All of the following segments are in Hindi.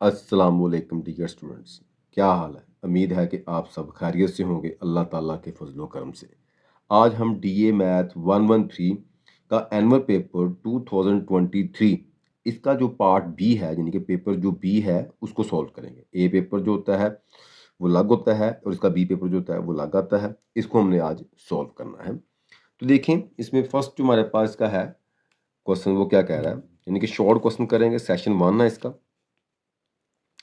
अस्सलाम वालेकुम डियर स्टूडेंट्स, क्या हाल है। उम्मीद है कि आप सब खैरियत से होंगे अल्लाह ताला के फजलो करम से। आज हम डीए मैथ 113 का एनुअल पेपर 2023 इसका जो पार्ट बी है यानी कि पेपर जो बी है उसको सॉल्व करेंगे। ए पेपर जो होता है वो अलग होता है और इसका बी पेपर जो होता है वो अलग आता है। इसको हमने आज सॉल्व करना है। तो देखें, इसमें फर्स्ट जो हमारे पास का है क्वेश्चन वो क्या कह रहा है, यानी कि शॉर्ट क्वेश्चन करेंगे। सेशन 1 है इसका।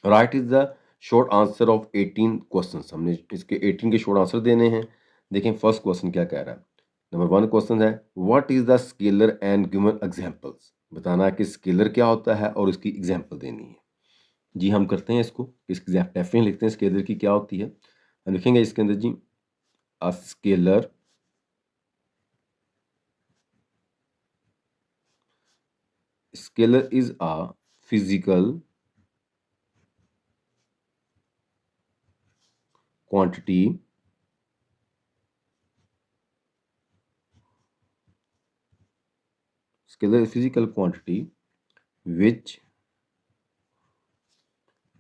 Right is the short answer of 18 question. हमने इसके 18 के शॉर्ट आंसर देने हैं। देखें फर्स्ट क्वेश्चन क्या कह रहा है। नंबर 1 क्वेश्चन है what is the scalar and given examples. बताना है कि स्केलर क्या होता है और इसकी एग्जांपल देनी है। जी हम करते हैं इसको, इसकी डेफिनेशन लिखते हैं स्केलर की क्या होती है। हम लिखेंगे इसके अंदर जी a scalar is a physical quantity scalar physical quantity which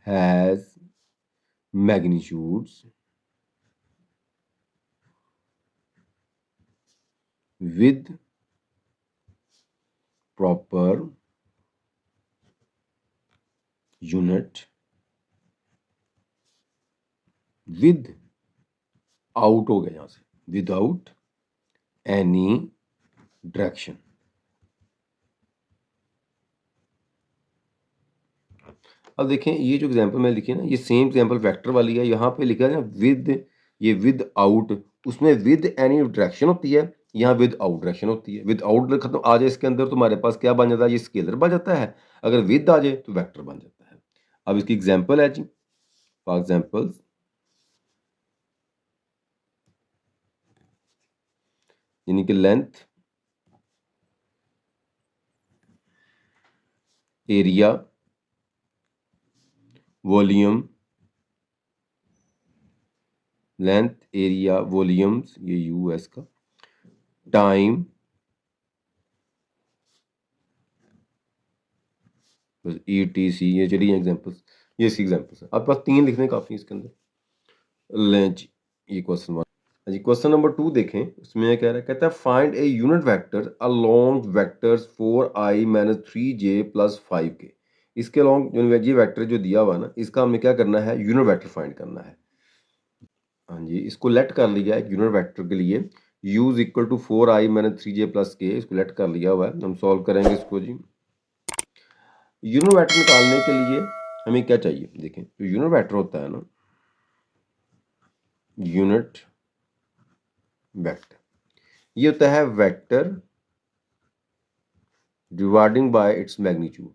has magnitudes with proper unit with out हो गया यहाँ से विदाउट एनी डायरेक्शन। अब देखें ये जो एग्जांपल मैं लिखी है ना, ये सेम एग्जांपल वेक्टर वाली है। यहाँ पे लिखा है ना विद, ये विद आउट, उसमें विद एनी डायरेक्शन होती है, यहाँ विद आउट डायरेक्शन होती है। विद आउट खत्म आ जाए इसके अंदर तो हमारे पास क्या बन जाता है, ये स्केलर बन जाता है। अगर विद आ जाए तो वेक्टर बन जाता है। अब इसकी एग्जाम्पल है जी, फॉर एग्जाम्पल यानी कि length, area, volume, length, area, volumes, ये यूएस का, टाइम, बस ETC, ये चलिए एग्जांपल्स, ये इसकी एग्जांपल्स है। आपके पास 3 लिखने काफ़ी इसके अंदर। लें जी ये क्वेश्चन 1। जी क्वेश्चन नंबर 2 देखें, उसमें ये कह रहा है, कहता है find a unit vector along vectors 4i - 3j + 5k। इसके अलोंग जो ये वेक्टर जो दिया हुआ है ना, इसका हमें क्या करना है, यूनिट वेक्टर फाइंड करना है। हाँ जी, इसको लेट कर लिया है यूनिट वेक्टर के लिए। u = 4i - 3j + k, इसको लेट कर लिया हुआ है। हम सॉल्व करेंगे इसको जी। यूनिट वेक्टर निकालने के लिए हमें क्या चाहिए, देखें जो यूनिट वेक्टर होता है ना, यूनिट वेक्टर ये होता है vector dividing by its magnitude.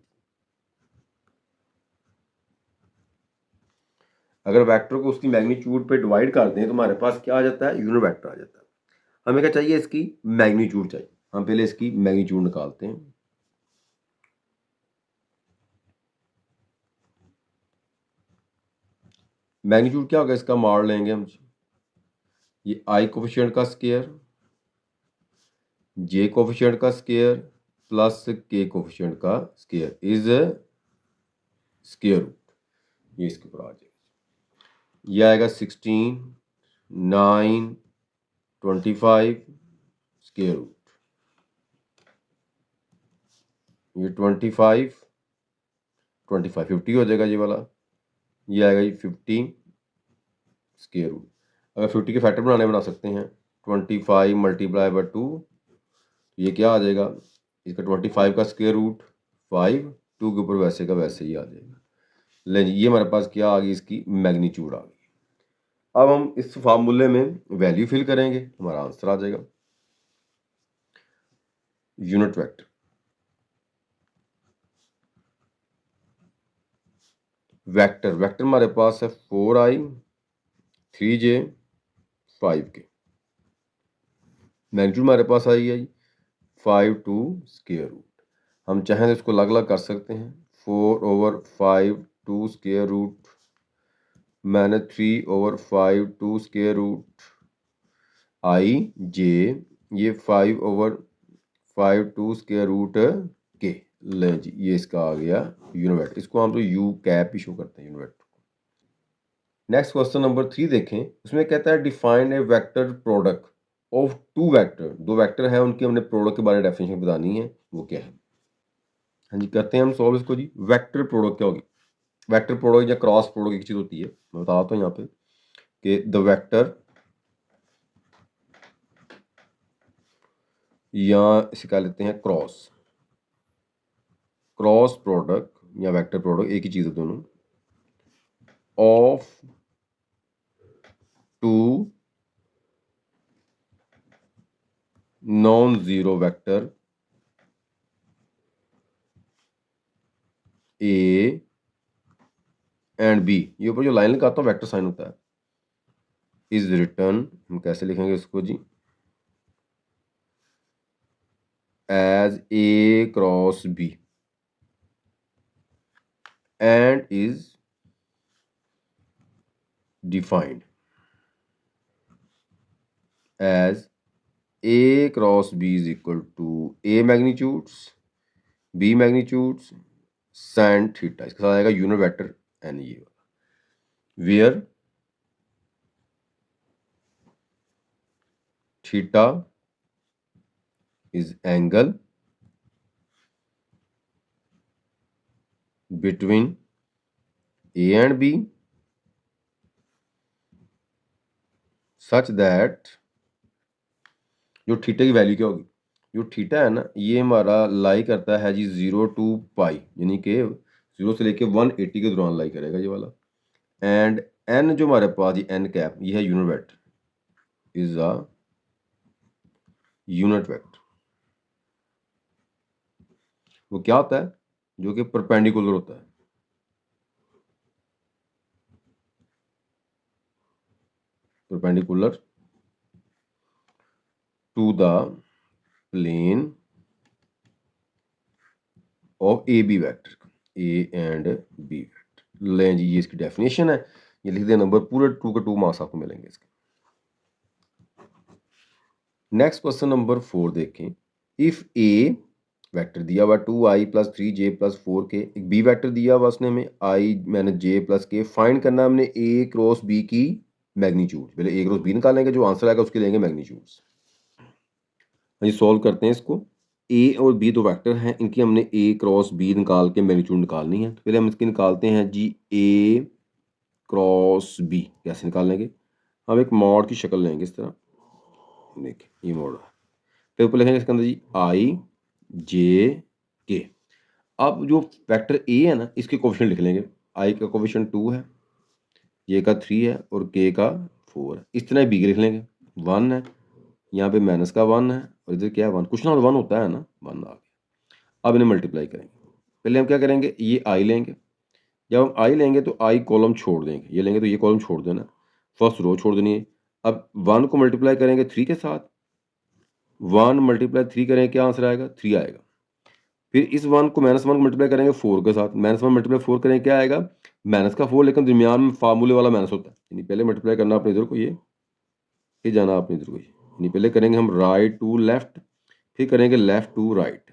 अगर वेक्टर को उसकी मैग्नीट्यूड पे डिवाइड कर दें तो हमारे पास क्या आ जाता है, यूनिट वेक्टर आ जाता है। हमें क्या चाहिए, इसकी मैग्नीट्यूड चाहिए। हम पहले इसकी मैग्नीट्यूड निकालते हैं। मैग्नीट्यूड क्या होगा, इसका मार लेंगे हम। ये आई कोफिशिएंट का स्क्वायर, जे कोफिशिएंट का स्क्वायर प्लस के कोफिशिएंट का स्क्वायर इज स्क्वायर रूट। ये इसके ऊपर आ जाएगा। ये आएगा 16, 9, 25 स्क्वायर रूट। ये 25 50 हो जाएगा ये वाला। ये आएगा जी 50 स्क्वायर रूट। अगर 50 के फैक्टर बना सकते हैं। 25 × 2, ये क्या आ जाएगा, इसका 25 का स्क्वायर रूट 5, 2 के ऊपर वैसे का वैसे ही आ जाएगा। ले ये हमारे पास क्या आ गई, इसकी मैग्नीट्यूड आ गई। अब हम इस फार्मूले में वैल्यू फिल करेंगे, हमारा आंसर आ जाएगा। यूनिट वेक्टर वेक्टर हमारे पास है 4i 3j 5k। मैग्नीट्यूड हमारे पास आई है 5 2 स्क्वायर रूट। हम चाहें तो इसको अलग अलग कर सकते हैं। 4/5 2 square root -3/5 2 square root i j, ये 5/5 2 स्क्वायर रूट के। लें जी, ये इसका आ गया यूनिट वेक्टर। इसको हम तो यू कैप ही शो करते हैं unit vector. Next question number 3 देखें, उसमें कहता है define a vector product of two vector. दो वेक्टर है, उनकी हमने प्रोडक्ट के बारे में डेफिनेशन बतानी है, वो क्या है। हाँ जी, करते हैं हम सॉल्व इसको जी। वेक्टर प्रोडक्ट क्या होगी? वेक्टर प्रोडक्ट या क्रॉस प्रोडक्ट एक चीज होती है, मैं बताता हूँ यहाँ पे कि द वेक्टर, या इसे क्या लेते हैं क्रॉस, क्रॉस प्रोडक्ट या वेक्टर प्रोडक्ट एक ही चीज है दोनों, of two non zero vector A and B. ये ऊपर जो लाइन लगाता हूँ वेक्टर साइन होता है, इज रिटर्न, हम कैसे लिखेंगे इसको जी, as A cross B and is defined as A cross B is equal to A magnitudes, B magnitudes, sin theta. इसके साथ आएगा यूनिट वेक्टर एन, ये where theta is angle between A and B such that, जो थीटा की वैल्यू क्या होगी, जो थीटा है ना ये हमारा लाई करता है जी 0 to पाई, यानी कि 0 से लेके 180 के दौरान लाई करेगा ये वाला। एंड एन जो हमारे पास जी एन कैप, ये है unit vector, is a unit vector. वो क्या होता है, जो कि परपेंडिकुलर होता है, perpendicular to the plane of A B vector, A and B vector. लें जी, ये इसकी डेफिनेशन है, ये लिख दें नंबर, पूरे 2 के 2 मार्क्स आपको मिलेंगे इसके। नेक्स्ट क्वेश्चन नंबर 4 देखें, इफ ए वेक्टर दिया हुआ 2i plus 3j plus 4k, एक बी वेक्टर दिया हुआ उसने हमें i minus j plus k, find करना हमने a क्रॉस b की मैग्नीट्यूड। पहले a क्रॉस b निकालेंगे, जो आंसर आएगा उसके लेंगे मैग्नीट्यूड्स। ये सॉल्व करते हैं इसको। a और b दो वेक्टर हैं, इनकी हमने a क्रॉस b निकाल के मैग्नीट्यूड निकालनी है। तो पहले हम इसकी निकालते हैं जी a क्रॉस b। कैसे निकालेंगे, हम एक मॉड की शक्ल लेंगे इस तरह, देखिए ये मॉड है। फिर ऊपर लिखेंगे इसके अंदर जी i j k। अब जो वेक्टर a है ना, इसके कोफिशिएंट लिख लेंगे। i का कोफिशिएंट 2 है, j का 3 है और k का 4 है। इस तरह b के लिख लेंगे, 1 है, यहाँ पे माइनस का 1 है और इधर क्या है 1, कुछ ना 1 होता है ना, 1 आ गया। अब इन्हें मल्टीप्लाई करेंगे। पहले हम क्या करेंगे, ये i लेंगे। जब हम i लेंगे तो i कॉलम छोड़ देंगे, ये लेंगे तो ये कॉलम छोड़ देना, फर्स्ट रो छोड़ देनी है। अब 1 को मल्टीप्लाई करेंगे 3 के साथ, 1 मल्टीप्लाई 3 करेंगे, क्या आंसर आएगा, 3 आएगा। फिर इस 1 को -1 को मल्टीप्लाई करेंगे 4 के साथ, -1 मल्टीप्लाई 4 करेंगे, क्या आएगा, माइनस का 4, लेकिन दरमियान में फार्मूले वाला माइनस होता है, यानी पहले मल्टीप्लाई करना अपने इधर को ये, फिर जाना अपने इधर को ये, यानी पहले करेंगे हम राइट टू लेफ्ट, फिर करेंगे लेफ्ट टू राइट,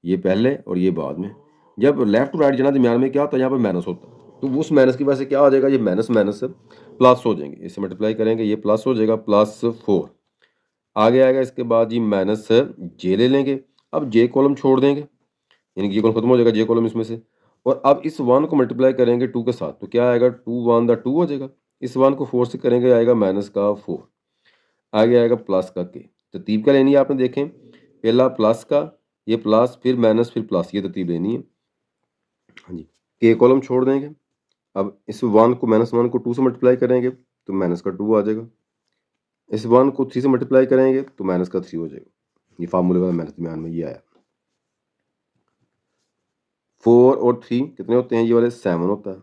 ये पहले और ये बाद में। जब लेफ्ट टू राइट जाना दरमियान में क्या होता है, यहाँ पर माइनस होता है, तो उस माइनस की वजह से क्या हो जाएगा, ये माइनस माइनस प्लस हो जाएंगे, इससे मल्टीप्लाई करेंगे ये प्लस हो जाएगा, +4 आगे आएगा। इसके बाद जी माइनस जे ले लेंगे, अब जे कॉलम छोड़ देंगे, यानी कि ये कॉलम खत्म हो जाएगा, जे कॉलम इसमें से। और अब इस 1 को मल्टीप्लाई करेंगे 2 के साथ, तो क्या आएगा, 2 1 2 हो जाएगा। इस 1 को 4 से करेंगे, आएगा माइनस का 4, आगे आएगा प्लस का के। तरतीब क्या लेनी है आपने, देखें पहला प्लस का, ये प्लस, फिर माइनस, फिर प्लस, ये तरतीब लेनी है। हाँ जी, के कॉलम छोड़ देंगे। अब इस 1 को -1 को 2 से मल्टीप्लाई करेंगे तो माइनस का 2 आ जाएगा। इस 1 को 3 से मल्टीप्लाई करेंगे तो माइनस का 3 हो जाएगा। ये फार्मूले वाला माइनस दरमियान में ये आया। 4 और 3 कितने होते हैं, ये वाले 7 होता है।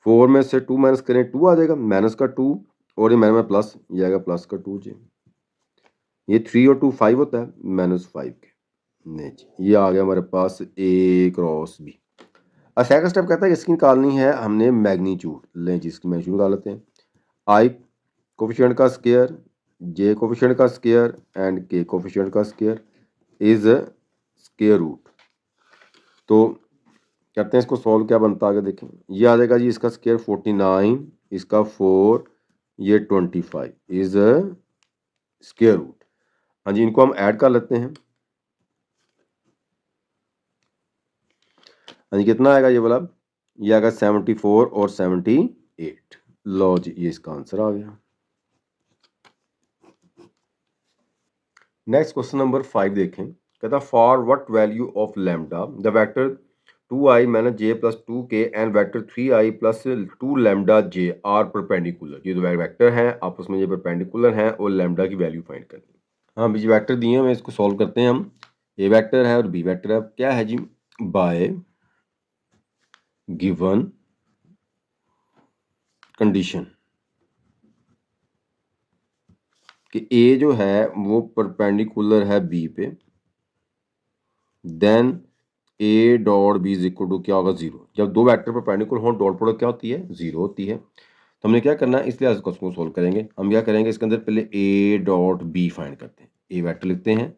4 में से 2 माइनस करें 2 आ जाएगा, माइनस का 2 और ये माइनस में प्लस, ये आएगा प्लस का 2 जी। ये 3 और 2 5 होता है, -5 के, नहीं जी, ये आ गया हमारे पास a क्रॉस b। अब सेकंड स्टेप कहता है कि इसकी निकालनी है हमने मैग्नीट्यूड। लें जी, इसकी मैग्नीट्यूड निकाल लेते हैं। i कोफिशिएंट का स्क्वायर, j कोफिशिएंट का स्क्वायर एंड k कोफिशिएंट का स्क्वायर इज स्क्वायर रूट। तो करते हैं इसको सॉल्व, क्या बनता है आगे देखें। ये आ जाएगा जी इसका स्क्वायर 49, इसका 4, ये 25 इज स्क्वायर रूट। हाँ जी, इनको हम ऐड कर लेते हैं। हाँ जी, कितना आएगा ये वाला, ये आएगा 74 और 78। लो जी, ये इसका आंसर आ गया। नेक्स्ट क्वेश्चन नंबर 5 देखें। कहता for what value of lambda the vector 2i minus J plus 2k and vector 3i plus 2 lambda J are perpendicular. ये दो वेक्टर हैं, आपस में ये परपेंडिकुलर हैं और लैम्डा की वैल्यू फाइंड करनी है। हाँ, बीच वेक्टर दिए हैं, इसको सॉल्व करते हैं हम। ए वेक्टर है और बी वेक्टर है। क्या है जी, बाय गिवन कंडीशन कि ए जो है वो परपेंडिकुलर है बी पे, then A dot B is equal to क्या होगा, जीरो। जब दो वेक्टर परपेंडिकुलर हो डॉट प्रोडक्ट क्या होती है, जीरो होती है। तो हमने क्या करना है, इसलिए इस क्वेश्चन को सोल्व करेंगे। हम क्या करेंगे, इसके अंदर पहले ए डॉट बी फाइंड करते हैं। ए वेक्टर लिखते हैं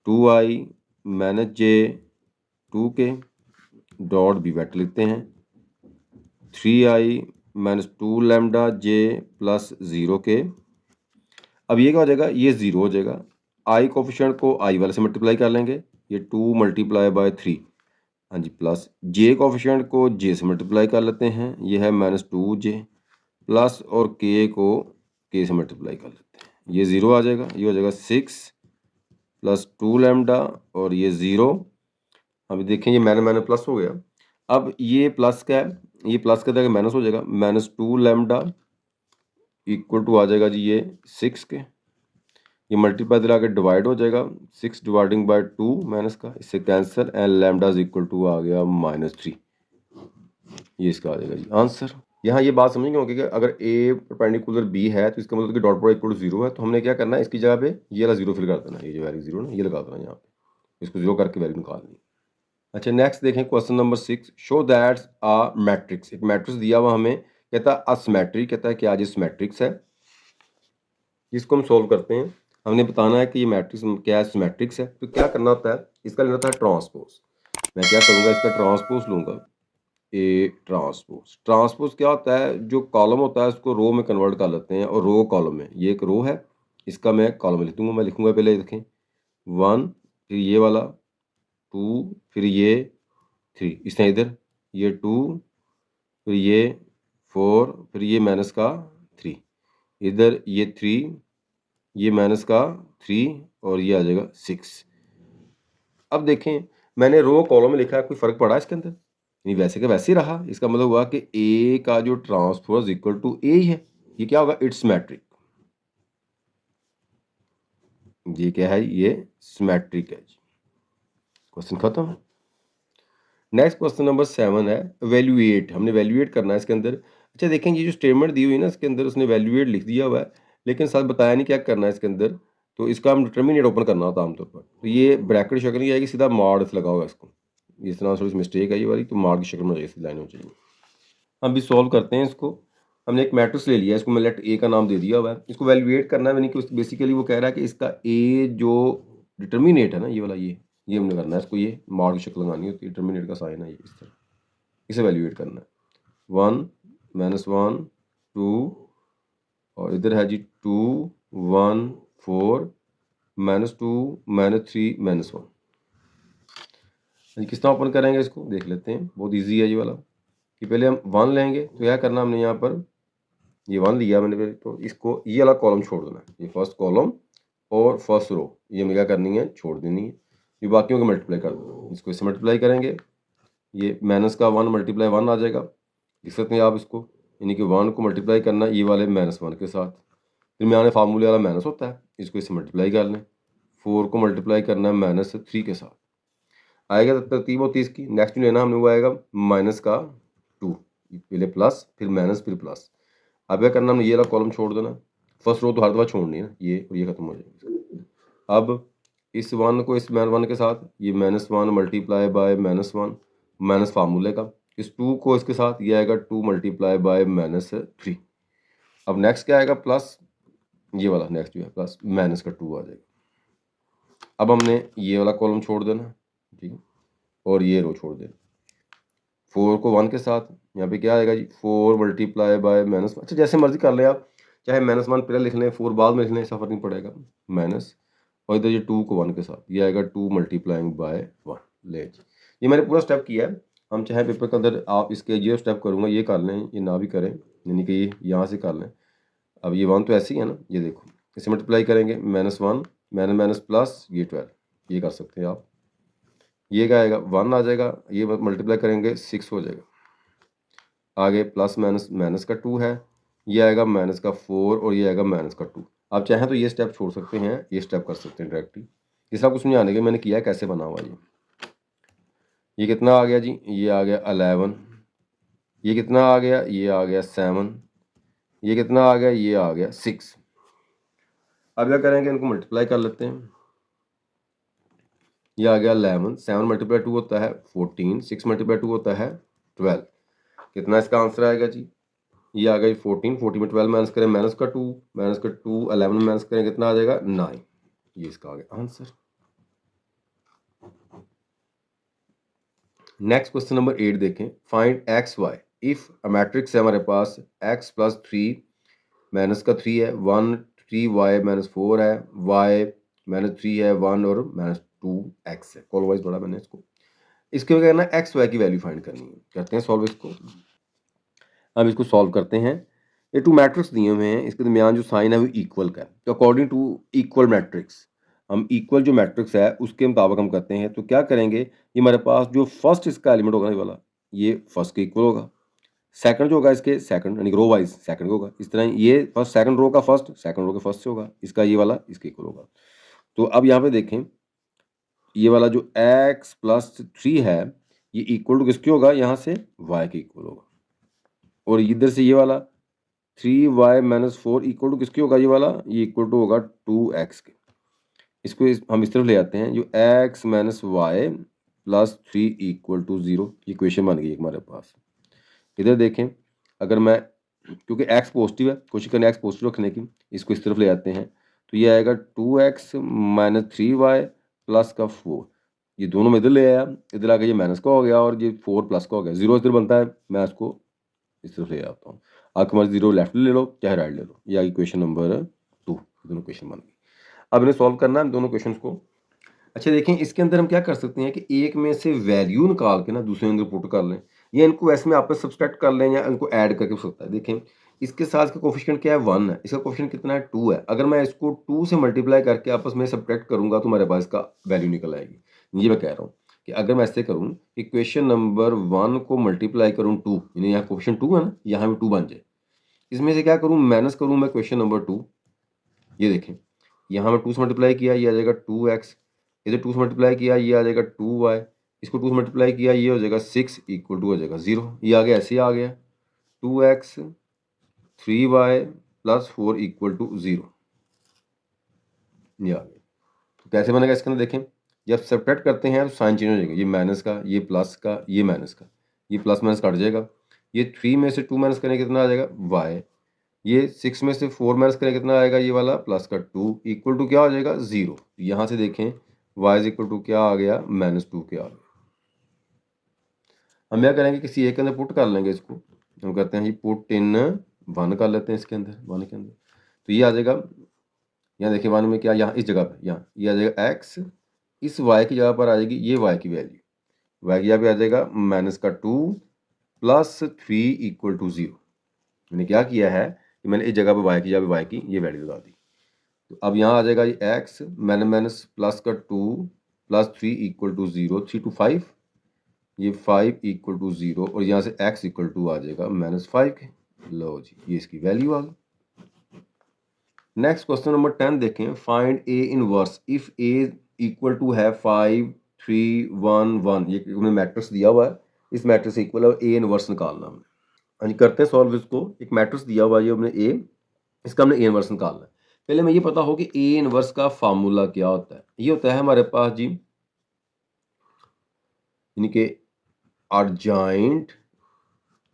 2i माइनस जे 2k डॉट बी वेक्टर लिखते हैं 3i माइनस 2 लैम्डा जे प्लस 0k। अब ये क्या हो जाएगा, ये जीरो हो जाएगा। आई कोफिशिएंट को आई वाले से मल्टीप्लाई कर लेंगे, ये 2 मल्टीप्लाई बाय 3, हाँ जी, प्लस जे कोफिशिएंट को जे से मल्टीप्लाई कर लेते हैं, ये है माइनस 2j प्लस, और के को के से मल्टीप्लाई कर लेते हैं, ये ज़ीरो आ जाएगा। ये हो जाएगा 6 प्लस 2 लैम्डा और ये ज़ीरो। अभी देखें ये मैंने मैंने प्लस हो गया। अब ये प्लस का है, ये प्लस का माइनस हो जाएगा, माइनस 2 लैम्डा इक्वल टू आ जाएगा जी ये 6 के। ये मल्टीप्लाई दिला के डिवाइड हो जाएगा, 6 डिवाइडिंग बाय 2 माइनस का, इससे कैंसर, and lambda is equal to आ गया -3। ये इसका आ जाएगा जी आंसर। यहाँ ये बात समझेंगे क्योंकि अगर ए परपेंडिकुलर बी है तो इसका मतलब कि dot product equal to zero है। तो हमने क्या करना है, इसकी जगह पे ये वाला जीरो फिल कर देना, ये जो वैल्यू जीरो ना ये लगा देना यहाँ पे, इसको जीरो करके वैल्यू निकालनी। अच्छा, नेक्स्ट देखें question number 6। Show that a matrix, एक मैट्रिक्स दिया हुआ हमें, कहता है असिमेट्रिक, कहता है कि आज ये मैट्रिक्स है। इसको हम सोल्व करते हैं। हमने बताना है कि ये मैट्रिक्स क्या है, सिमेट्रिक्स है। तो क्या करना होता है, इसका लेना होता है ट्रांसपोज। मैं क्या करूँगा, इसका ट्रांसपोज लूँगा, ए ट्रांसपोज। ट्रांसपोज क्या होता है, जो कॉलम होता है उसको रो में कन्वर्ट कर लेते हैं, और रो कॉलम में, ये एक रो है, इसका मैं कॉलम में लिख दूँगा। मैं लिखूँगा पहले देखें 1, फिर ये वाला 2, फिर ये 3, इस तरह इधर ये 2, फिर ये 4, फिर ये माइनस का 3, इधर ये 3, ये माइनस का 3, और ये आ जाएगा 6। अब देखें मैंने रो कॉलम में लिखा है, कोई फर्क पड़ा इसके अंदर नहीं, वैसे का वैसे ही रहा। इसका मतलब हुआ कि ए का जो ट्रांसपोज इक्वल टू ए ही है। ये क्या होगा, इट्स सिमेट्रिक। ये क्या है, ये सिमेट्रिक है जी। क्वेश्चन खत्म। नेक्स्ट क्वेश्चन नंबर 7 है वैल्यूएट। हमने वैल्यूएट करना है इसके अंदर। अच्छा देखें, ये जो स्टेटमेंट दी हुई है ना, इसके अंदर उसने वैल्यूएट लिख दिया हुआ है, लेकिन साथ बताया नहीं क्या करना है इसके अंदर। तो इसका हम डिटर्मिनेट ओपन करना होता है आमतौर पर। तो ये ब्रैकेट शक्ल नहीं आएगी, सीधा मार्ड से लगा होगा इसको। इस तरह थोड़ी सी मिस्टेक है ये वाली, तो मार्ड की शक्ल में ऐसी लाइन हो चाहिए। हम भी सॉल्व करते हैं इसको। हमने एक मैट्रिक्स ले लिया, इसको मैं लेट ए का नाम दे दिया हुआ है। इसको वैल्यूएट करना है, यानी कि बेसिकली वो कह रहा है कि इसका ए जो डिटर्मिनेट है ना, ये वाला, ये हमने करना है। इसको ये मार्ड की शक्ल लगानी होती है, डिटर्मिनेट का साइन है ये, इस तरह इसे वैल्यूएट करना है। 1 -1 2, और इधर है जी 2 1 4 -2 -3 -1। किस तरह ओपन करेंगे इसको देख लेते हैं, बहुत इजी है ये वाला। कि पहले हम 1 लेंगे, तो क्या करना हमने यहाँ पर, ये 1 लिया मैंने पहले, तो इसको ये वाला कॉलम छोड़ देना है। ये फर्स्ट कॉलम और फर्स्ट रो ये हमें क्या करनी है, छोड़ देनी है। ये बाकियों को मल्टीप्लाई कर दो, इसको इससे मल्टीप्लाई करेंगे, ये माइनस का 1 मल्टीप्लाई 1 आ जाएगा। लिख सकते हैं आप इसको, यानी कि 1 को मल्टीप्लाई करना ये वाले -1 के साथ, फिर में फार्मूले वाला माइनस होता है, इसको इससे मल्टीप्लाई कर लें। 4 को मल्टीप्लाई करना है -3 के साथ, आएगा तरतीब होती है इसकी। नेक्स्ट जो लेना हमने वो आएगा माइनस का 2, पहले प्लस फिर माइनस फिर प्लस। अब क्या करना हमने, ये वाला कॉलम छोड़ देना, फर्स्ट रो तो हर दफ़ा छोड़नी है ना, ये और ये खत्म हो जाएगा। अब इस 1 को इस -1 के साथ, ये -1 मल्टीप्लाई बाय -1 माइनस फार्मूले का, इस 2 को इसके साथ, ये आएगा 2 मल्टीप्लाई बाय -3। अब नेक्स्ट क्या आएगा, प्लस ये वाला नेक्स्ट जो है प्लस माइनस का 2 आ जाएगा। अब हमने ये वाला कॉलम छोड़ देना, ठीक है, और ये रो छोड़ देना। 4 को 1 के साथ यहाँ पे क्या आएगा जी, 4 मल्टीप्लाई बाय माइनस, अच्छा जैसे मर्जी कर लें आप, चाहे -1 पहले लिख लें 4 बाद में लिख लें, ऐसा फर्क नहीं पड़ेगा। माइनस और इधर ये 2 को 1 के साथ, ये आएगा 2 मल्टीप्लाइंग बाय 1। ले जी, ये मैंने पूरा स्टेप किया है। हम चाहे पेपर के अंदर आप इसके जो स्टेप करूँगा ये कर लें, ये ना भी करें, यानी कि ये यहाँ से कर लें। अब ये 1 तो ऐसे ही है ना, ये देखो इसे मल्टीप्लाई करेंगे -1 माइनस प्लस ये 12, ये कर सकते हैं आप। ये क्या आएगा 1 आ जाएगा, ये मल्टीप्लाई करेंगे 6 हो जाएगा। आगे प्लस माइनस, माइनस का 2 है, ये आएगा माइनस का 4 और ये आएगा माइनस का 2। आप चाहें तो ये स्टेप छोड़ सकते हैं, ये स्टेप कर सकते हैं डायरेक्टली। इसका कुछ नहीं आने के मैंने किया है कैसे बना हुआ ये कितना आ गया जी, ये आ गया 11, ये कितना आ गया, ये आ गया 7, ये कितना आ गया, ये आ गया 6। अब क्या करेंगे, इनको मल्टीप्लाई कर लेते हैं। ये आ गया 11, 7 मल्टीप्लाई 2 होता है 14, 6 मल्टीप्लाई 2 होता है 12। कितना इसका आंसर आएगा जी, ये आ गई 14, 14 में 12 माइनस करें माइनस का 2, माइनस का 2 11 में माइनस करें कितना आ जाएगा 9। ये इसका आ गया आंसर। नेक्स्ट क्वेश्चन नंबर 8 देखें, find X Y if a matrix है हमारे पास x प्लस 3 माइनस का 3 है 1, 3y माइनस 4 है, y माइनस 3 है 1 और माइनस 2x है। कॉल वाइज बड़ा मैंने इसको, इसके क्या करना है, एक्स वाई की वैल्यू फाइंड करनी है। करते हैं सॉल्व इसको। अब इसको सॉल्व करते हैं। ये 2 मैट्रिक्स दिए हुए हैं, इसके दरमियान जो साइन है वो इक्वल का है, तो अकॉर्डिंग टू इक्वल मैट्रिक्स हम इक्वल जो मैट्रिक्स है उसके मुताबिक हम करते हैं। तो क्या करेंगे, ये हमारे पास जो फर्स्ट इसका एलिमेंट होगा ना, ये वाला, ये फर्स्ट के इक्वल होगा। सेकंड जो होगा इसके सेकंड, यानी रो वाइज सेकंड का होगा। इस तरह ये फर्स्ट सेकंड रो का फर्स्ट सेकंड रो के फर्स्ट से होगा, इसका ये वाला इसके इक्वल होगा। तो अब यहाँ पे देखें, ये वाला जो x प्लस 3 है ये इक्वल टू किसके होगा, यहाँ से y के इक्वल होगा। और इधर से ये वाला 3y माइनस 4 इक्वल टू किसके होगा, ये वाला ये इक्वल टू होगा 2x के। इसको हम इस तरफ ले आते हैं, जो x minus Y plus 3 equal to 0, ये इक्वेशन बन गई हमारे पास। इधर देखें, अगर मैं, क्योंकि x पॉजिटिव है, कोशिश करें x पॉजिटिव रखने की, इसको इस तरफ ले आते हैं, तो ये आएगा 2x माइनस 3y प्लस का 4, ये दोनों में इधर ले आया, इधर आके ये माइनस का हो गया और ये 4 प्लस का हो गया, 0 इधर बनता है, मैं इसको इस तरफ ले आता हूँ। आपके पास 0 लेफ्ट ले लो चाहे राइट ले लो। ये आगे क्वेश्चन नंबर 2, दोनों क्वेश्चन बन गए। अब इन्हें सॉल्व करना है दोनों क्वेश्चन को। अच्छा देखें, इसके अंदर हम क्या कर सकते हैं कि एक में से वैल्यू निकाल के ना दूसरे अंदर पुट कर लें, या इनको वैसे में आपस सब्सट्रैक्ट कर लें, या इनको ऐड करके हो सकता है। देखें, इसके साथ इसका कोफिशिएंट क्या है 1 है, इसका कोफिशिएंट कितना है 2 है। अगर मैं इसको 2 से मल्टीप्लाई करके आपस में सब्ट्रैक्ट करूंगा तो हमारे पास इसका वैल्यू निकल आएगी। ये मैं कह रहा हूँ कि अगर मैं ऐसे करूँ, इक्वेशन नंबर 1 को मल्टीप्लाई करूँ 2, यानी यहाँ कोफिशिएंट 2 है ना, यहाँ भी 2 बन जाए। इसमें से क्या करूँ, माइनस करूँ मैं क्वेश्चन नंबर 2। ये देखें, यहाँ में 2 से मल्टीप्लाई किया, ये आ जाएगा 2x, इधर 2 से मल्टीप्लाई किया, ये आ जाएगा 2y, इसको 2 से मल्टीप्लाई किया, ये हो जाएगा 6 इक्वल टू हो जाएगा 0। ये आ गया, ऐसे ही आ गया 2x 3y plus 4 equal to 0, ये आ गया। तो कैसे बनेगा इसके अंदर देखें, जब सब्ट्रैक्ट करते हैं तो साइन चेंज हो जाएगा, ये माइनस का, ये प्लस का, ये माइनस का, ये प्लस माइनस कट जाएगा। ये 3 में से 2 माइनस करें कितना आ जाएगा y, ये 6 में से 4 माइनस करें कितना आएगा, ये वाला प्लस का 2 इक्वल टू क्या हो जाएगा 0। यहाँ से देखें y इज इक्वल टू क्या आ गया, -2 के आ गया। हम क्या करेंगे, किसी एक के अंदर पुट कर लेंगे इसको, हम करते हैं ये पुट इन 1 कर लेते हैं इसके अंदर, 1 के अंदर, तो ये आ जाएगा, यहाँ देखिए 1 में क्या, यहाँ इस जगह पे, यहाँ ये आ जाएगा x, इस y की जगह पर आ जाएगी ये y की वैल्यू, y की जगह पे आ जाएगा -2 प्लस 3 इक्वल टू 0। मैंने क्या किया है कि मैंने इस जगह पे y की जगह पे y की ये वैल्यू लगा दी। तो अब यहाँ आ जाएगा ये x माइनस प्लस का 2 प्लस 3 इक्वल टू 0, 3 to 5, ये 5 इक्वल टू 0, और यहाँ से x इक्वल टू आ जाएगा -5 के। लो जी, ये इसकी वैल्यू आ गई। नेक्स्ट क्वेश्चन नंबर 10 देखें, find a inverse if a equal to है 5 3 1 1। ये हमने मैट्रिक्स दिया हुआ है, इस मैट्रिक्स से इक्वल है a इनवर्स निकालना हमने। हाँ जी, करते हैं सॉल्व इसको। एक मैट्रिक्स दिया हुआ है ये हमने a, इसका हमने a इनवर्स निकालना है। पहले हमें ये पता हो कि a इनवर्स का फार्मूला क्या होता है। ये होता है हमारे पास जी, यानी कि urgent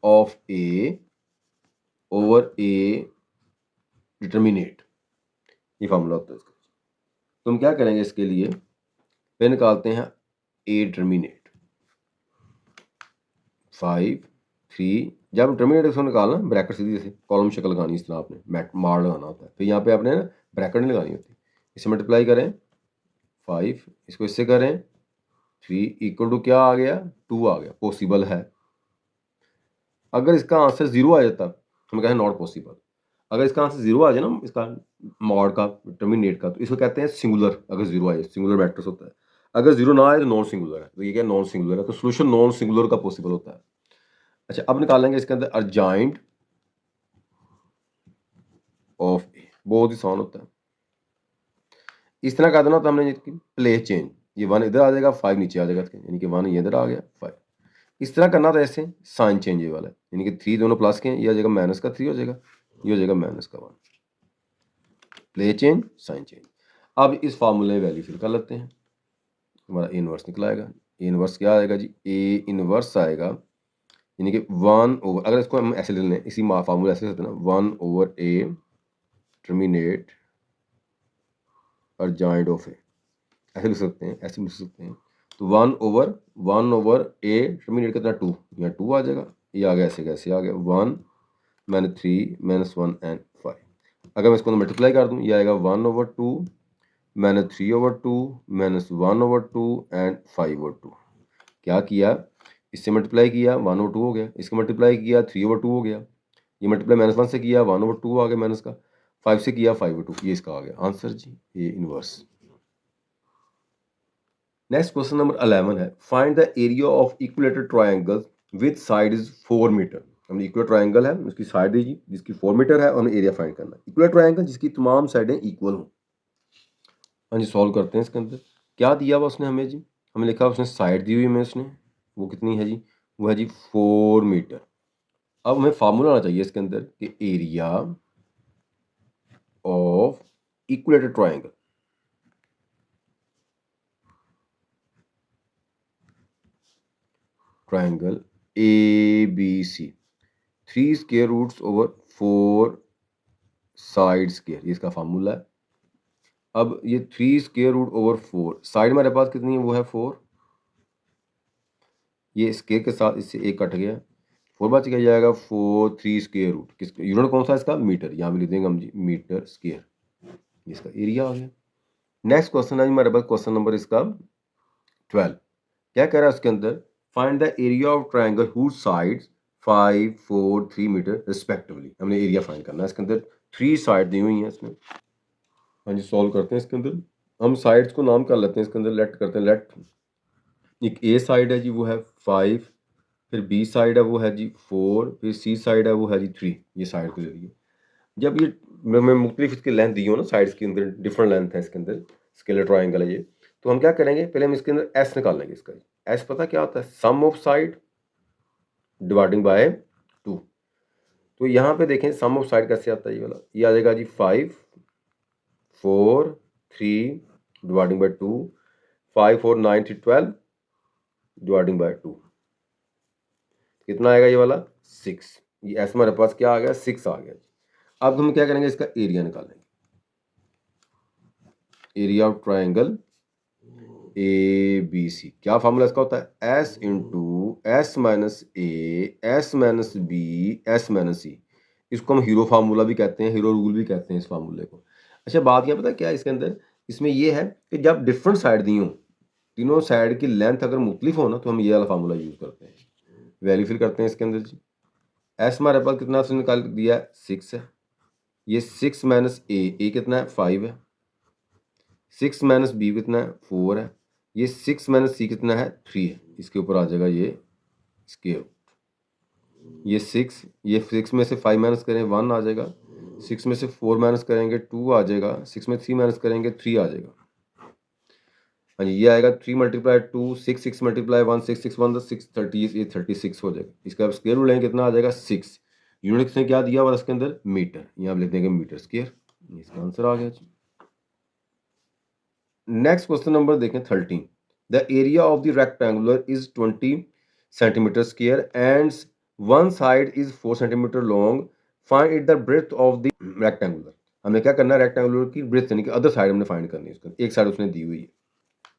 of a over a determinate, ये फार्मूला होता है इसका। तो हम क्या करेंगे इसके लिए, फिर निकालते हैं ए टर्मिनेट 5 3। जब टर्मिनेट इसको निकालना ब्रैकेट सीधी जैसे कॉलम शक्ल लगानी इस तरह आपने मार लगाना होता है। फिर यहाँ पे आपने ना ब्रैकेट नहीं लगानी होती। इसे मल्टीप्लाई करें 5, इसको इससे करें 3 इक्वल टू क्या आ गया 2 आ गया। पॉसिबल है। अगर इसका आंसर 0 आ जाता हम कहते हैं नॉट पॉसिबल। अगर इसका आंसर 0 आ जाए ना इसका मॉड का टर्मिनेट का तो इसको कहते हैं सिंगुलर। अगर 0 आए सिंगुलर मैट्रिक्स होता है। अगर 0 ना आए तो नॉन सिंगुलर है। तो ये क्या नॉन सिंगुलर है तो सोल्यूशन नॉन सिंगुलर का पॉसिबल होता है। अच्छा अब निकालेंगे इसके अंदर अर्जाइंट ऑफ ए। बहुत ही आसान होता है। इस तरह कर देना होता है हमने प्लेस चेंज। ये 1 इधर आ जाएगा 5 नीचे आ जाएगा यानी कि 1 ये इधर आ गया 5। इस तरह करना था ऐसे साइन चेंज ये वाला यानी कि 3 दोनों प्लस के ये आ जाएगा माइनस का 3 हो जाएगा ये हो जाएगा माइनस का 1। Play change sign change. अब इस फार्मूले में वैल्यू फिल कर लेते हैं। हमारा ए इनवर्स निकलाएगा। ए इनवर्स क्या आएगा जी ए इनवर्स आएगा यानी कि 1 ओवर अगर इसको हम ऐसे ले लें इसी फार्मूला ऐसे होता है ना 1 ओवर ए टर्मिनेट अर्जाइंट ऑफ ए ऐसे लिख सकते हैं ऐसे लिख सकते हैं। तो 1 ओवर ए टर्मिनेट कितना 2 यहाँ 2 आ जाएगा। ये आ गया ऐसे कैसे आ गया 1 मैंने 3 -1 एंड 5। अगर मैं इसको मल्टीप्लाई कर दूँ ये आएगा 1 ओवर 2 मैंने 3 ओवर 2 -1 ओवर 2 एंड 5 ओवर 2। क्या किया इससे मल्टीप्लाई किया 1 ओवर 2 हो गया। इसको मल्टीप्लाई किया 3 ओवर 2 हो गया। ये मल्टीप्लाई -1 से किया 1 ओवर 2 आ गया माइनस का 5 से किया 5 ओवर 2 ये इसका आ गया आंसर जी ये इनवर्स। नेक्स्ट क्वेश्चन नंबर 11 है find the area of equilateral triangle with side is 4 metre. हमने इक्वल ट्रायंगल है उसकी साइड दीजिए जिसकी 4 मीटर है और हमें एरिया फाइंड करना है। इक्वल ट्रायंगल जिसकी तमाम साइडें इक्वल हों। हाँ जी सॉल्व करते हैं इसके अंदर क्या दिया हुआ उसने हमें जी हमें लिखा उसने साइड दी हुई हमें उसने वो कितनी है जी वो है जी 4 मीटर। अब हमें फार्मूला आना चाहिए इसके अंदर कि area of equilateral triangle triangle ABC 3 square roots over 4 side square ये इसका फार्मूला है। अब ये 3 स्क्वायर रूट ओवर 4 साइड हमारे पास कितनी है वो है 4। ये स्क्वायर के साथ इससे एक कट गया 4 बच गया जाएगा 4 3 स्क्वायर रूट किस यूनिट कौन सा इसका मीटर यहाँ भी लिख देंगे हम जी मीटर स्क्वायर इसका एरिया आ गया। नेक्स्ट क्वेश्चन है हमारे पास क्वेश्चन नंबर इसका 12। क्या कह रहा है उसके अंदर find the area of triangle whose sides 5 4 3 metre respectively. हमने एरिया फाइंड करना है इसके अंदर 3 साइड दी हुई हैं इसमें। हाँ जी सॉल्व करते हैं इसके अंदर हम साइड्स को नाम कर लेते हैं इसके अंदर लेट करते हैं लेट। एक ए साइड है जी वो है 5 फिर बी साइड है वो है जी 4 फिर सी साइड है वो है जी 3 ये साइड को ले लीजिए। जब ये मैं मुख्तलिफ इसकी लेंथ दी हूँ ना साइड्स के अंदर डिफरेंट लेंथ है इसके अंदर स्केलर ट्राइंगल है ये तो हम क्या करेंगे पहले हम इसके अंदर एस निकाल लेंगे इसका। एस पता क्या होता है sum of side dividing by 2। तो यहाँ पे देखें सम ऑफ साइड कैसे आता है ये वाला ये आ जाएगा जी 5 4 3 डिवाइडिंग बाय 2 5 4 9 3 12 डिवाइडिंग बाय 2 कितना आएगा ये वाला 6। ये एस हमारे पास क्या आ गया 6 आ गया। अब हम क्या करेंगे इसका एरिया निकालेंगे। एरिया ऑफ ट्राइंगल ABC क्या फार्मूला इसका होता है S into S minus A S minus B S minus C. इसको हम हीरो फार्मूला भी कहते हैं हीरो रूल भी कहते हैं इस फार्मूले को। अच्छा बात क्या पता है क्या है इसके अंदर इसमें ये है कि जब डिफरेंट साइड दी हो तीनों साइड की लेंथ अगर मुख्तलिफ हो ना तो हम ये वाला फार्मूला यूज करते हैं। वैल्यू फिल करते हैं इसके अंदर जी एस हमारे पास कितना उसने निकाल दिया 6 है। ये 6 माइनस ए कितना है 5 है। 6 माइनस बी कितना है 4 है। ये 6 माइनस सी कितना है 3 है। इसके ऊपर आ जाएगा ये स्क्वायर ये 6 में से 5 माइनस करें 1 आ जाएगा 6 में से 4 माइनस करेंगे 2 आ जाएगा 6 में 3 माइनस करेंगे 3 आ जाएगा। हाँ जी ये आएगा 3 मल्टीप्लाई 2 6 6 मल्टीप्लाई 1 6 6 1 6 30 ये 36 हो जाएगा। इसका स्क्वायर रूट लेंगे कितना आ जाएगा 6। यूनिट ने क्या दिया हुआ इसके अंदर मीटर यहाँ लिख देंगे मीटर स्क्वायर इसका आंसर आ गया। नेक्स्ट क्वेश्चन नंबर देखें 13। The area of the rectangular is 20 centimetre square and one side is 4 centimetre long find it the breadth of the rectangular. हमने क्या करना है रेक्टेंगुलर की ब्रेथ यानी कि अदर साइड हमने फाइंड करनी है उसका एक साइड उसने दी हुई है।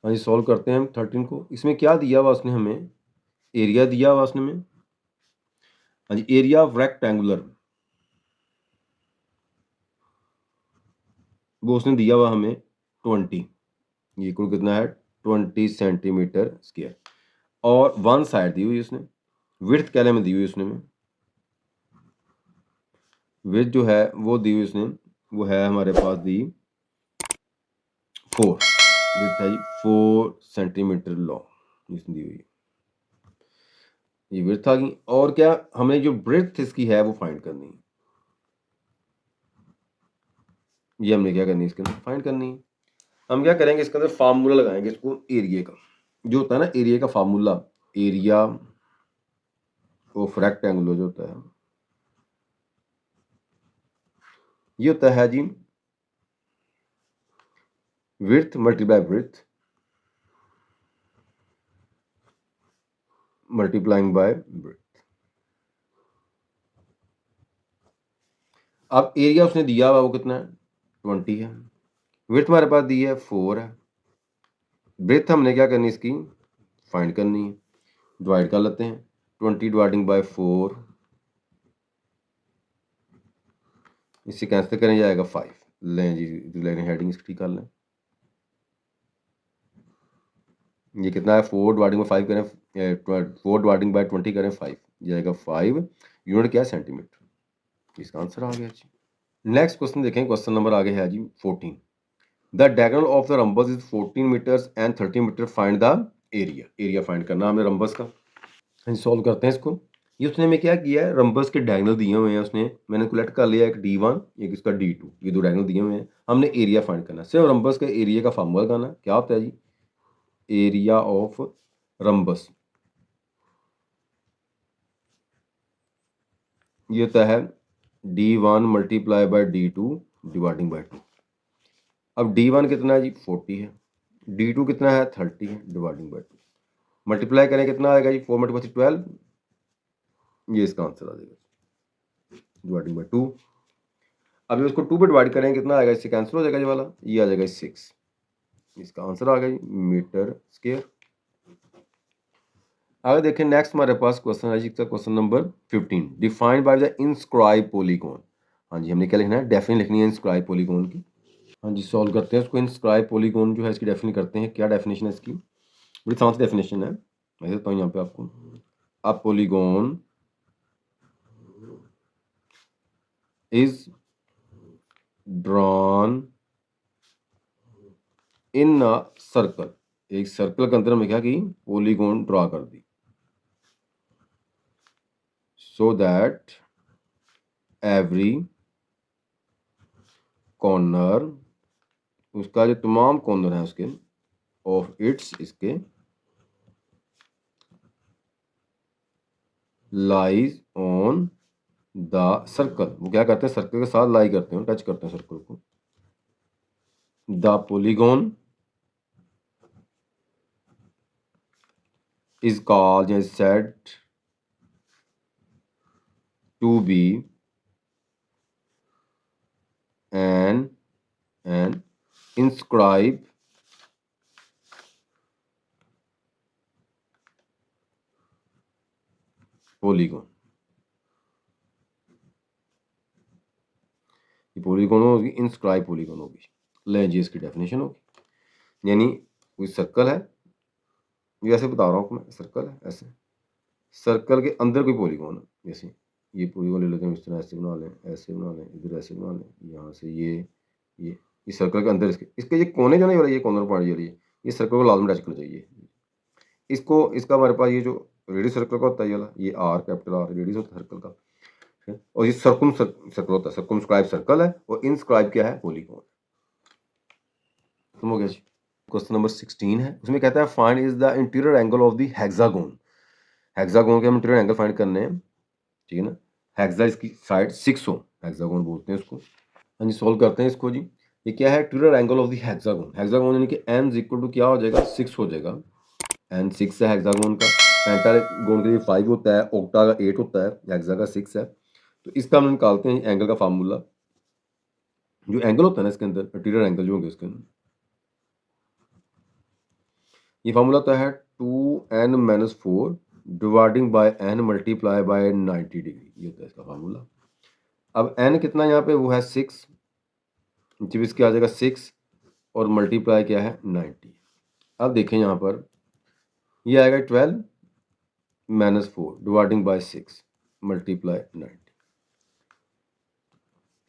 हाँ जी, सॉल्व करते हैं हम 13 को। इसमें क्या दिया हुआ उसने हमें, एरिया दिया हुआ उसने हमें। हाँ जी, एरिया ऑफ रेक्टेंगुलर वो उसने दिया हुआ हमें 20, ये कुल कितना है 20 सेंटीमीटर स्क्वायर। और वन साइड दी हुई उसने, विड्थ क्या में दी हुई उसने हमें, विड्थ जो है वो दी हुई उसने, वो है हमारे पास दी 4, विड्थ है 4 सेंटीमीटर लॉन्ग इसने दी हुई, ये विड्थ आ गई। और क्या हमें जो ब्रेड्थ इसकी है वो फाइंड करनी है, ये हमने क्या करनी है इसके अंदर फाइंड करनी है। हम क्या करेंगे इसके अंदर फार्मूला लगाएंगे इसको एरिया का, जो होता है ना एरिया का फार्मूला, एरिया ऑफ रेक्टेंगुलर जो होता है ये होता है जी width multiply breadth multiplying by breadth. अब एरिया उसने दिया हुआ वो कितना है 20 है, विड्थ हमारे पास दी है 4 है, ब्रेड्थ हमने क्या करनी इसकी फाइंड करनी है, डिवाइड कर लेते हैं 20 डिवाइडिंग बाय 4, इससे कैंसिल करें जाएगा 5। लें जी लें हेडिंग इसकी ठीक कर लें, ये कितना है 4 डिवाइडिंग बाय 5 करें 4 डिवाइडिंग बाय 20 करें 5, जाएगा 5 यूनिट क्या है सेंटीमीटर, इसका आंसर आ गया जी। नेक्स्ट क्वेश्चन देखें, क्वेश्चन नंबर आगे है जी 14। The diagonal of the rhombus is 14 meters and 30 meter, find the area, area find करना हमें रंबस का। सॉल्व करते हैं इसको। ये उसने हमें क्या किया है, रंबस के डायगोनल दिए हुए हैं उसने, मैंने कलेक्ट कर लिया एक D1 एक इसका D2, ये दो डायगोनल दिए हुए हैं, हमने एरिया फाइंड करना। सिर्फ रंबस के एरिया का फार्मूला लगाना, क्या होता है जी एरिया ऑफ रंबस, ये होता है D1 multiply by D2 dividing by 2। अब D1 कितना है जी 40 है, D2 कितना है 30 है डिवाइडिंग बाय 2, मल्टीप्लाई करें कितना आएगा जी 4 मल्टीप्लाई 12, ये इसका आंसर आ जाएगा डिवाइडिंग बाय 2। अभी उसको 2 पे डिवाइड करें कितना आएगा, इससे कैंसिल हो जाएगा ये वाला, ये आ जाएगा 6, इसका आंसर आ गया जी मीटर स्क्वायर। आगे देखें नेक्स्ट हमारे पास क्वेश्चन है जी question number 15, defined by the inscribe polygon. हाँ जी, हमने क्या लिखना है, डेफिनेशन लिखनी है इंस्क्राइब पॉलीगॉन की। हाँ जी, सॉल्व करते हैं उसको। इंस्क्राइब पॉलीगॉन जो है इसकी डेफिनेशन करते हैं, क्या डेफिनेशन है इसकी, बड़ी आसान डेफिनेशन है, मैं देता हूँ यहाँ पे आपको। A polygon is drawn in a circle, एक सर्कल के अंदर में क्या की पॉलीगॉन ड्रॉ कर दी, सो दैट एवरी कॉर्नर, उसका जो तमाम कॉर्नर है उसके ऑफ इट्स इसके लाइज ऑन द सर्कल, वो क्या करते हैं सर्कल के साथ लाई करते हैं, टच करते हैं सर्कल को। The polygon is called and said to be an inscribed polygon। ये पॉलीगॉन होगी इंस्क्राइब पॉलीगॉन होगी, लें जी इसकी डेफिनेशन होगी, यानी कोई सर्कल है, ये ऐसे बता रहा हूँ मैं, सर्कल है ऐसे, सर्कल के अंदर कोई पॉलीगॉन है, जैसे ये पॉलीगॉन ले लेते हैं इस तरह, ऐसे बना लें, ऐसे बना लें, इधर ऐसे बना लें, यहाँ से ये इस सर्कल के अंदर इसके ये कोने जो नहीं हो रहा, ये कॉर्नर पॉइंट जो रही है, ये सर्कल को लाजमी टच करना चाहिए इसको, इसका हमारे पास ये जो रेडियस सर्कल का होता है ये वाला, ये आर कैपिटल आर रेडियस होता है सर्कल का, ठीक है? और ये सर्कल होता है, सर्कमस्क्राइब सर्कल है, और इनस्क्राइब क्या है पॉलीगॉन। समझ गया जी। क्वेश्चन नंबर 16 है, उसमें कहता है find is the interior angle of the hexagon. Hexagon के हम इंटीरियर एंगल फाइंड करने हैं, ठीक है ना, हेक्सा इसकी साइड 6 हो, हेक्सागोन बोलते हैं इसको। हाँ जी, सॉल्व करते हैं इसको जी। ये क्या है interior angle of the hexagon, hexagon यानी कि n इज इक्वल टू क्या हो जाएगा 6 हो जाएगा, n 6 है हेक्सागोन का, पेंटागोन के लिए 5 होता है, ऑक्टा का 8 होता है, हेक्सा का 6 है। तो इसका हम निकालते हैं एंगल का फार्मूला, जो एंगल होता है ना इसके अंदर इंटीरियर एंगल जो होंगे इसके अंदर, ये फार्मूला होता है 2n-4 dividing by n multiply by 90 degree, ये होता है इसका फार्मूला। अब n कितना यहाँ पे, वो है 6, जब इसके आ जाएगा 6 और मल्टीप्लाई क्या है 90। अब देखें यहाँ पर ये आएगा 12-4 डिवाइडिंग बाय 6 मल्टीप्लाई 90।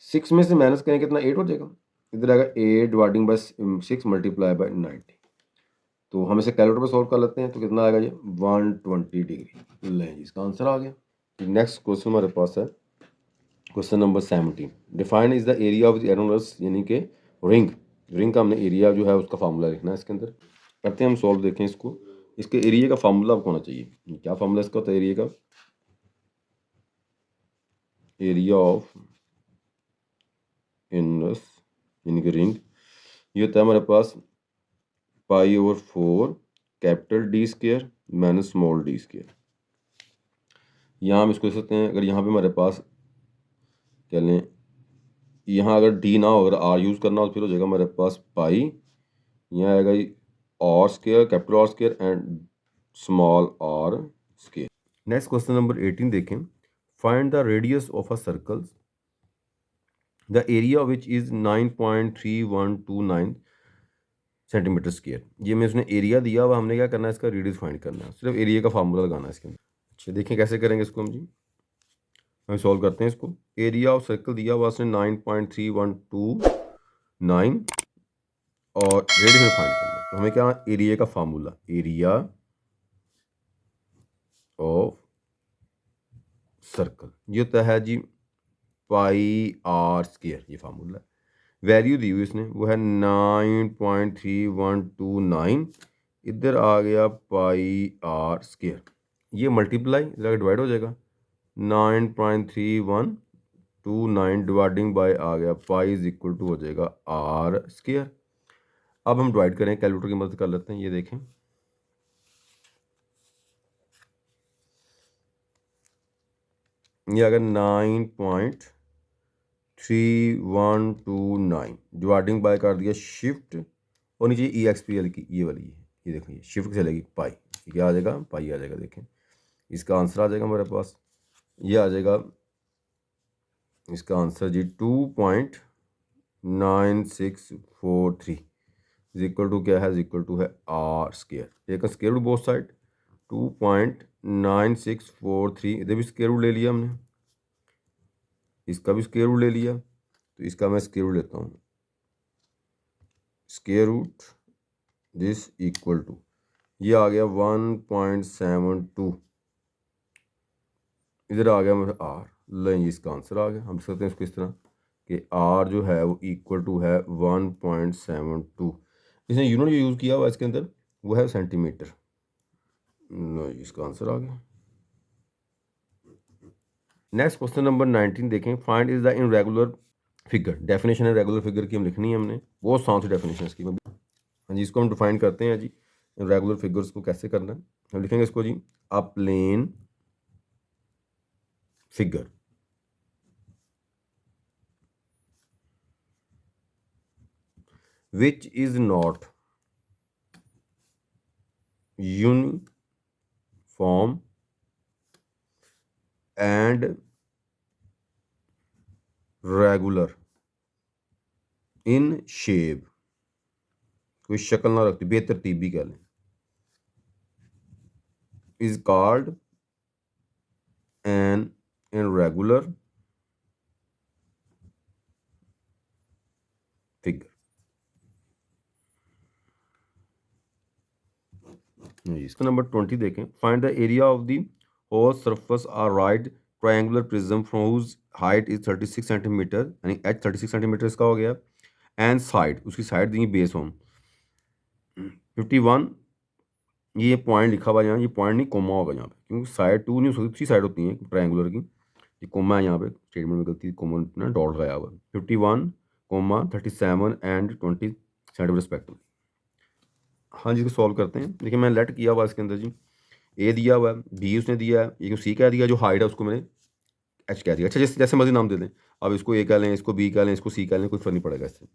6 में से माइनस करें कितना, 8 हो जाएगा। इधर आएगा 8 डिवाइडिंग बाय 6 मल्टीप्लाई बाय 90। तो हम इसे कैलकुलेटर पर सॉल्व कर लेते हैं, तो कितना आएगा ये 120 डिग्री। लें जी, इसका आंसर आ गया। नेक्स्ट क्वेश्चन हमारे पास है question number 17। Define is the area of the एरोनस, यानी कि रिंग का हमने एरिया जो है उसका फार्मूला लिखना है इसके अंदर। करते हैं हम सॉल्व, देखें इसको। इसके एरिया का फार्मूला आपको होना चाहिए। क्या फार्मूला इसका होता है एरिया का? एरिया ऑफ एरोनस यानी कि रिंग, ये होता है हमारे पास π/4 capital D square minus small D square. यहाँ हम इसको लिख सकते हैं, अगर यहाँ पे हमारे पास क्या लें, यहाँ अगर डी ना हो, अगर आर यूज़ करना हो तो फिर हो जाएगा हमारे पास पाई, यहाँ आएगा R square, capital R square and small R square. Next question number 18 देखें। Find the radius of a circle the area which is 9.3129 centimetre square. ये में उसने एरिया दिया हुआ, हमने क्या करना है, इसका रेडियस फाइंड करना है, सिर्फ एरिया का फार्मूला लगाना है इसके अंदर। अच्छा देखें कैसे करेंगे इसको हम जी, हम सॉल्व करते हैं इसको। एरिया ऑफ सर्कल दिया हुआ उसने 9.3129 और रेडियस में फाइंड करना है। तो हमें क्या, एरिया का फार्मूला, एरिया ऑफ सर्कल ये होता है जी πr², ये फार्मूला। वैल्यू दी हुई इसने वो है 9.3129, इधर आ गया πr², ये मल्टीप्लाई इधर डिवाइड हो जाएगा, 9.3129 डिवाइडिंग बाय आ गया पाई इज इक्वल टू हो जाएगा r²। अब हम डिवाइड करें, कैलकुलेटर की मदद कर लेते हैं। ये देखें, ये अगर 9.3129 डिवाइडिंग बाय कर दिया शिफ्ट और नीचे EXPL की ये वाली है, ये देखें, ये शिफ्ट चलेगी पाई, क्या आ जाएगा, पाई आ जाएगा। देखें इसका आंसर आ जाएगा हमारे पास, ये आ जाएगा इसका आंसर जी 2.9643 इज इक्वल टू क्या है, इज इक्वल टू है r²। Take square root both side, 2.9643, इधर भी स्क्वायर रूट ले लिया हमने, इसका भी स्क्वायर रूट ले लिया, तो इसका मैं स्क्वायर रूट लेता हूँ, square root this equal to ये आ गया 1.72, इधर आ गया मेरा r। लें इसका आंसर आ गया। हम सकते हैं इसको इस तरह कि r जो है वो इक्वल टू है 1.72। इसने यूनिट जो यूज़ किया हुआ इसके अंदर वो है सेंटीमीटर। इसका आंसर आ गया। नेक्स्ट क्वेश्चन नंबर 19 देखें। Find is the irregular figure. Definition है रेगुलर फिगर की हम लिखनी है, हमने बहुत आसान सी डेफिनेशन इसकी। हाँ जी, इसको हम डिफाइन करते हैं जी, रेगुलर फिगर्स को कैसे करना है। हम लिखेंगे इसको जी, a plane figure which is not uniform and regular in shape, कोई शक्ल ना रखती, बेतरतीबी कह लें, is called an irregular figure। इसका नंबर 20 देखें। Find the area of the whole surface are right triangular prism from whose height is 36 centimetre, यानी एच 36 सेंटीमीटर इसका हो गया, एंड साइड उसकी साइड दी बेस होम 51। ये पॉइंट लिखा हुआ है यहाँ, ये पॉइंट नहीं कोमा होगा यहाँ पे, क्योंकि साइड 2 नहीं हो सकती, 3 साइड होती हैं ट्रायंगुलर की। ये कोमा है यहाँ पे, स्टेटमेंट में गलती, कोमा ना डॉट लगाया हुआ। 51, 37 एंड 20 सेंटीमीटर रिस्पेक्टिव। हाँ जी, इसको सॉल्व करते हैं। देखिए मैंने लेट किया हुआ इसके अंदर जी, ए दिया हुआ है, बी उसने दिया है, ये सी कह दिया, जो हाइट है उसको मैंने एच कह दिया। अच्छा जैसे जैसे मर्जी नाम दे दें, अब इसको ए कह लें, इसको बी कह लें, इसको सी कह लें, कोई फर्क नहीं पड़ेगा इससे।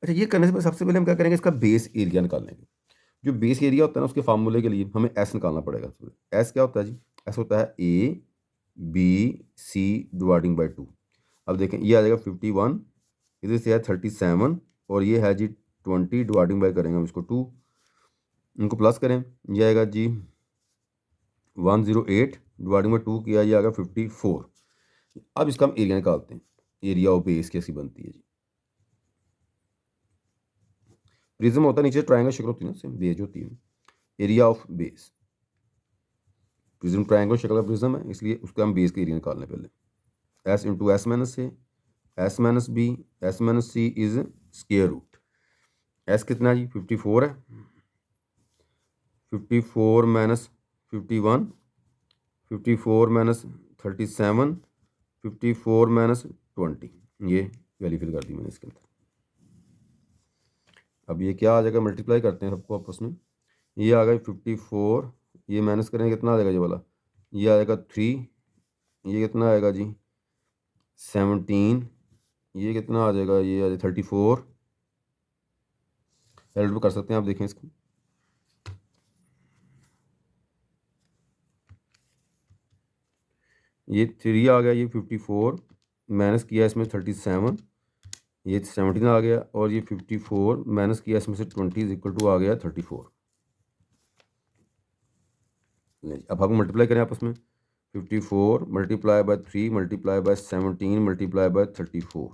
अच्छा ये करने से सबसे पहले हम क्या करेंगे, इसका बेस एरिया निकाल लेंगे। जो बेस एरिया होता है ना उसके फार्मूले के लिए हमें एस निकालना पड़ेगा। एस क्या होता है जी? एस होता है A B C dividing by 2। अब देखें ये आ जाएगा 51, इधर से है 37 और ये है जी 20 डिवाइडिंग बाई करेंगे हम इसको 2, इनको प्लस करें, ये आएगा जी 108 डिवाइडिंग बाई 2 किया, ये आएगा 54। अब इसका हम एरिया निकालते हैं, एरिया ऑफ बेस कैसी बनती है जी? प्रिज्म होता है, नीचे ट्रायंगल शक्ल होती है ना, सेम बेस होती है। Area of base, prism triangle शक्ल का प्रिज्म है इसलिए उसका हम बेस का एरिया निकालने पहले। S into S minus A, S minus B, S minus C is square root. S कितना है जी? 54 है, 54 माइनस 51, 54 माइनस 37, 54 माइनस 20, ये वैल्यू फिल कर दी मैंने इसके अंदर। अब ये क्या आ जाएगा, मल्टीप्लाई करते हैं सबको आपस में, ये आ गया 54, ये माइनस करेंगे कितना आ जाएगा ये वाला, ये आएगा 3, ये कितना आएगा जी 17, ये कितना आ जाएगा, ये आ जाएगा 34, एड कर सकते हैं आप, देखें इसको, ये 3 आ गया, ये 54 माइनस किया इसमें 37, ये 17 आ गया, और ये 54 माइनस किया इसमें से 20 इज इक्वल टू आ गया 34। अब हम मल्टीप्लाई करें आपस में, 54 multiply by 3 multiply by 17 multiply by 34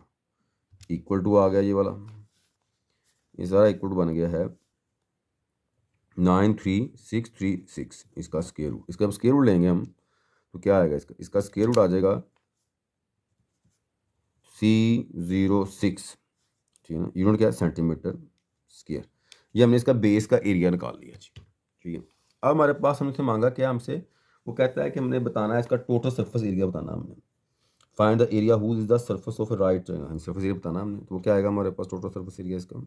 equal to आ गया ये वाला, ये सारा इक्वल टू बन गया है 93636। इसका स्क्वायर रूट, इसका स्क्वायर रूट लेंगे हम तो क्या आएगा, इसका स्क्वायर रूट आ जाएगा C06, ठीक है ना, यूनिट क्या है सेंटीमीटर स्क्वायर। ये हमने इसका बेस का एरिया निकाल लिया जी, ठीक है। अब हमारे पास हमसे मांगा क्या हमसे, वो कहता है कि हमने बताना है इसका टोटल सरफेस एरिया बताना हमने, find the area whose is the surface of a right triangle, surface area बताना हमने, तो वो क्या आएगा हमारे पास टोटल सरफेस एरिया इसका।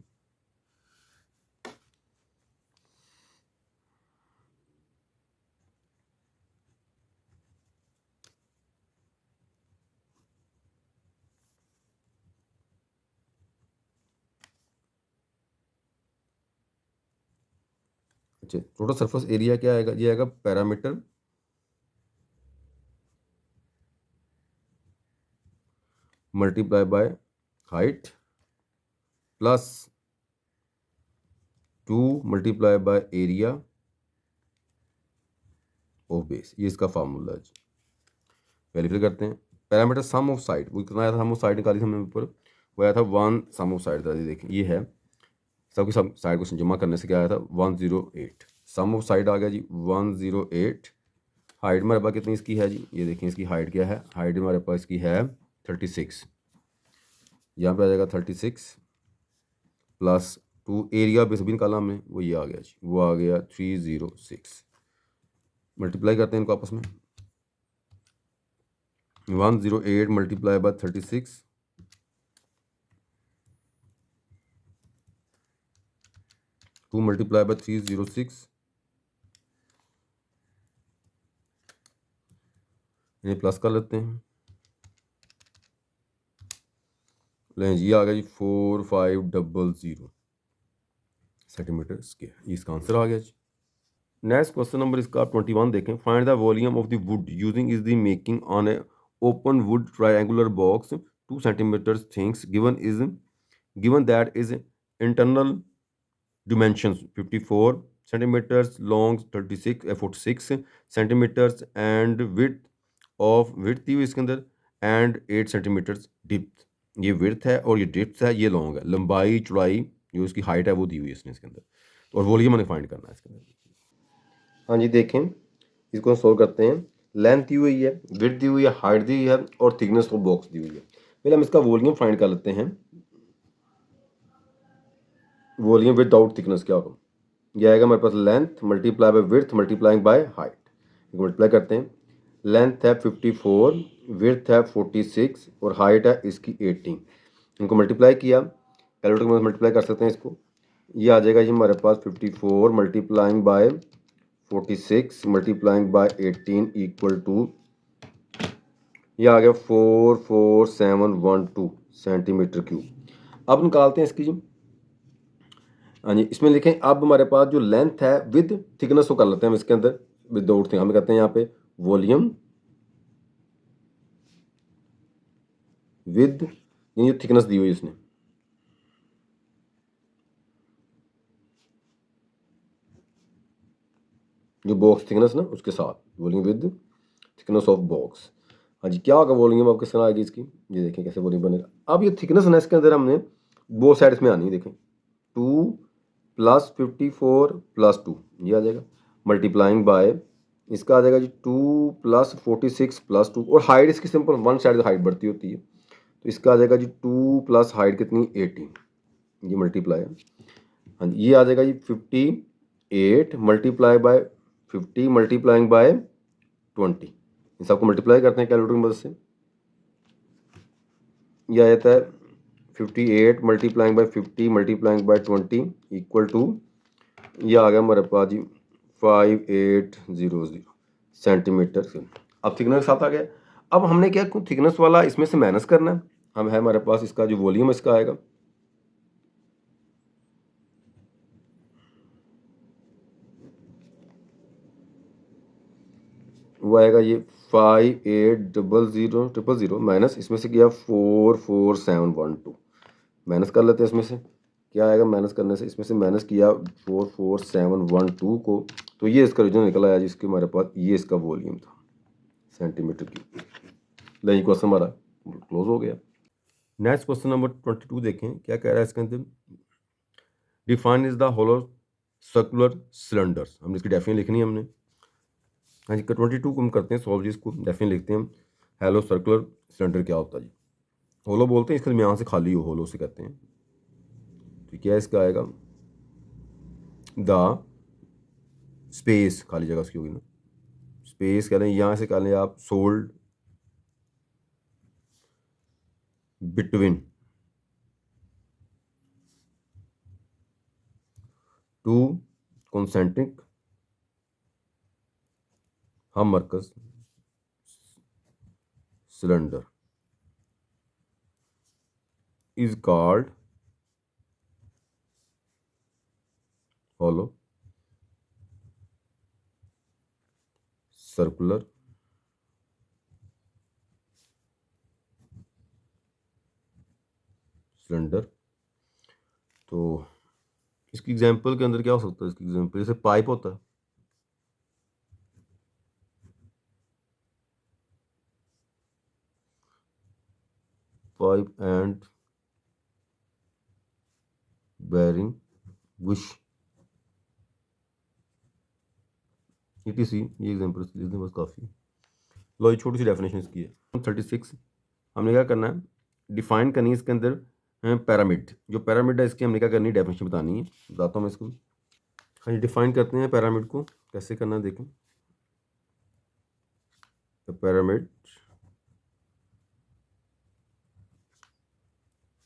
अच्छा, टोटल सरफेस एरिया क्या आएगा, ये आएगा parameter multiply by height plus 2 multiply by area of base, ये इसका फार्मूला है जी। वेरीफाई करते हैं, पैरामीटर सम ऑफ साइड, वो कितना आया था, सम ऑफ साइड निकाली थी हमने ऊपर, वो आया था 1, सम ऑफ साइड था, ये देखें ये है, सबकी सब साइड को जमा करने से क्या आया था 108, सम ऑफ साइड आ गया जी 108। हाइट हमारे पास कितनी इसकी है जी, ये देखें इसकी हाइट क्या है, हाइट हमारे पास इसकी है 36, यहाँ पे आ जाएगा 36 प्लस 2, एरिया बेस भी निकाला हमने, वो ये आ गया जी, वो आ गया 306। मल्टीप्लाई करते हैं इनको आपस में, 108 मल्टीप्लाई बाय 36 2 मल्टीप्लाई बाय 306, इन्हें प्लस कर लेते हैं, लें जी आ गया जी 4500 सेंटीमीटर स्क्वायर, ये इसका आंसर आ गया जी। नेक्स्ट क्वेश्चन नंबर इसका आप 21 देखें, find the volume of the wood using is the making on A open would triangular box 2 centimetre things given that is internal dimensions 54 centimeters long, 46 centimeters and width थी इसके अंदर and 8 centimeters depth, ये width है और ये depth है, ये long है, लंबाई चौड़ाई जो इसकी हाइट है वो दी हुई है इसने इसके अंदर, और वॉल्यूम हमें फाइंड करना है इसके अंदर। हाँ जी, देखें इसको सॉल्व करते हैं, लेंथ दी हुई है, विड्थ दी हुई है, हाइट दी हुई है और थिकनेस ऑफ बॉक्स दी हुई है। पहले हम इसका वॉल्यूम फाइंड कर लेते हैं, वॉल्यूम विदाउट थिकनेस क्या होगा, यह आएगा हमारे पास length multiply by width multiplying by height, multiply करते हैं, लेंथ है 54, विड्थ है 46 और हाइट है इसकी 18, इनको मल्टीप्लाई किया, कैलकुलेटर में मल्टीप्लाई कर सकते हैं इसको, ये आ जाएगा जी हमारे पास 54 multiplying by 46 multiplying by 18 equal to, ये आ गया 44712 सेंटीमीटर क्यूब। अब निकालते हैं इसकी जी हाँ जी, इसमें लिखें अब हमारे पास जो लेंथ है विद थिकनेस को कर लेते हैं हम इसके अंदर विदाउट थिंग, हम कहते हैं यहाँ पे वॉल्यूम विद ये थिकनेस दी हुई है इसने, जो बॉक्स थिकनेस ना उसके साथ volume with thickness of box. हाँ जी, क्या होगा वॉल्यूम आपके साथ आएगी इसकी, ये देखें कैसे वॉल्यूम बनेगा। अब ये थिकनेस ना इसके अंदर हमने दो साइड में आनी है, देखें 2 + 54 + 2 ये आ जाएगा, मल्टीप्लाइंग बाय इसका आ जाएगा जी 2 + 46 + 2, और हाइट इसकी सिंपल वन साइड हाइट बढ़ती होती है, तो इसका आ जाएगा जी 2 प्लस हाइट कितनी 18, ये मल्टीप्लाई है। हाँ जी, ये आ जाएगा जी 58 मल्टीप्लाई बाय 50 मल्टीप्लाइंग बाय 20, इन सबको मल्टीप्लाई करते हैं कैलकुलेटर की मदद से, ये आ जाता है 58 multiplying by 50 multiplying by 20 equal to, ये आ गया हमारे पास जी 5800 सेंटीमीटर। अब थिकनेस के साथ आ गया। अब हमने क्या थिकनेस वाला इसमें से माइनस करना है, हम है हमारे पास इसका जो वॉल्यूम इसका आएगा वो आएगा ये 5800 माइनस इसमें से किया 44712, माइनस कर लेते हैं इसमें से क्या आएगा, माइनस करने से इसमें से माइनस किया 44712 को, तो ये इसका रीजन निकला आया जिसके हमारे पास ये इसका वॉल्यूम था सेंटीमीटर क्यूब। नहीं, क्वेश्चन हमारा क्लोज हो गया। नेक्स्ट क्वेश्चन नंबर 22 देखें क्या कह रहा है इसके अंदर, define is the hollow circular cylinders, हमने इसकी डेफिनेशन लिखनी है हमने। हाँ जी, 22 को हम करते हैं सॉल्व, जिसको डेफिनेशन लिखते हैं हम, हेलो सर्कुलर सिलेंडर क्या होता है जी, होलो बोलते हैं इसके यहाँ से खाली हो, होलो से कहते हैं, तो क्या इसका आएगा द स्पेस, खाली जगह उसकी होगी ना, स्पेस कह लें, यहाँ से कह लें आप sold between two concentric hammerkes cylinder is called hollow circular cylinder. तो इसकी एग्जांपल के अंदर क्या हो सकता है, इसकी एग्जांपल जैसे पाइप होता है, pipe and bearing bush ETC, ये एग्जांपल लिखने बस काफ़ी। लो ये छोटी सी डेफिनेशन इसकी है। 36 हमने क्या करना है, डिफाइन करनी है इसके अंदर पैरामिड, जो पैरामिड है इसकी हमने क्या करनी है डेफिनेशन बतानी है, बताता हूँ मैं इसको। हाँ, डिफाइन करते हैं पैरामिड को, कैसे करना है देखें। The pyramid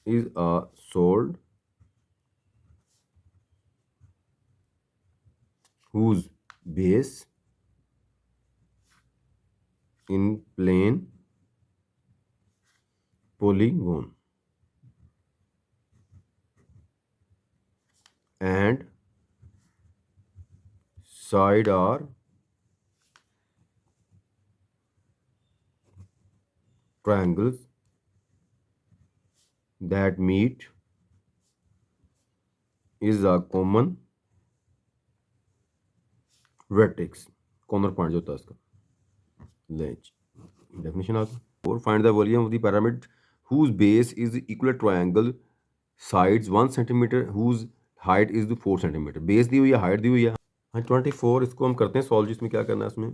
is a solid whose base in plane polygon and side are triangles that meet is a common vertex, corner point जो होता है इसका। लेंच डेफिनेशन आ गई। और find the volume of the pyramid whose base is equal triangle sides 1 centimeter whose height is 4 centimeter, base दी हुई है, हाइट दी हुई है। हाँ 24 इसको हम करते हैं सॉल्व, जिसमें क्या करना है, इसमें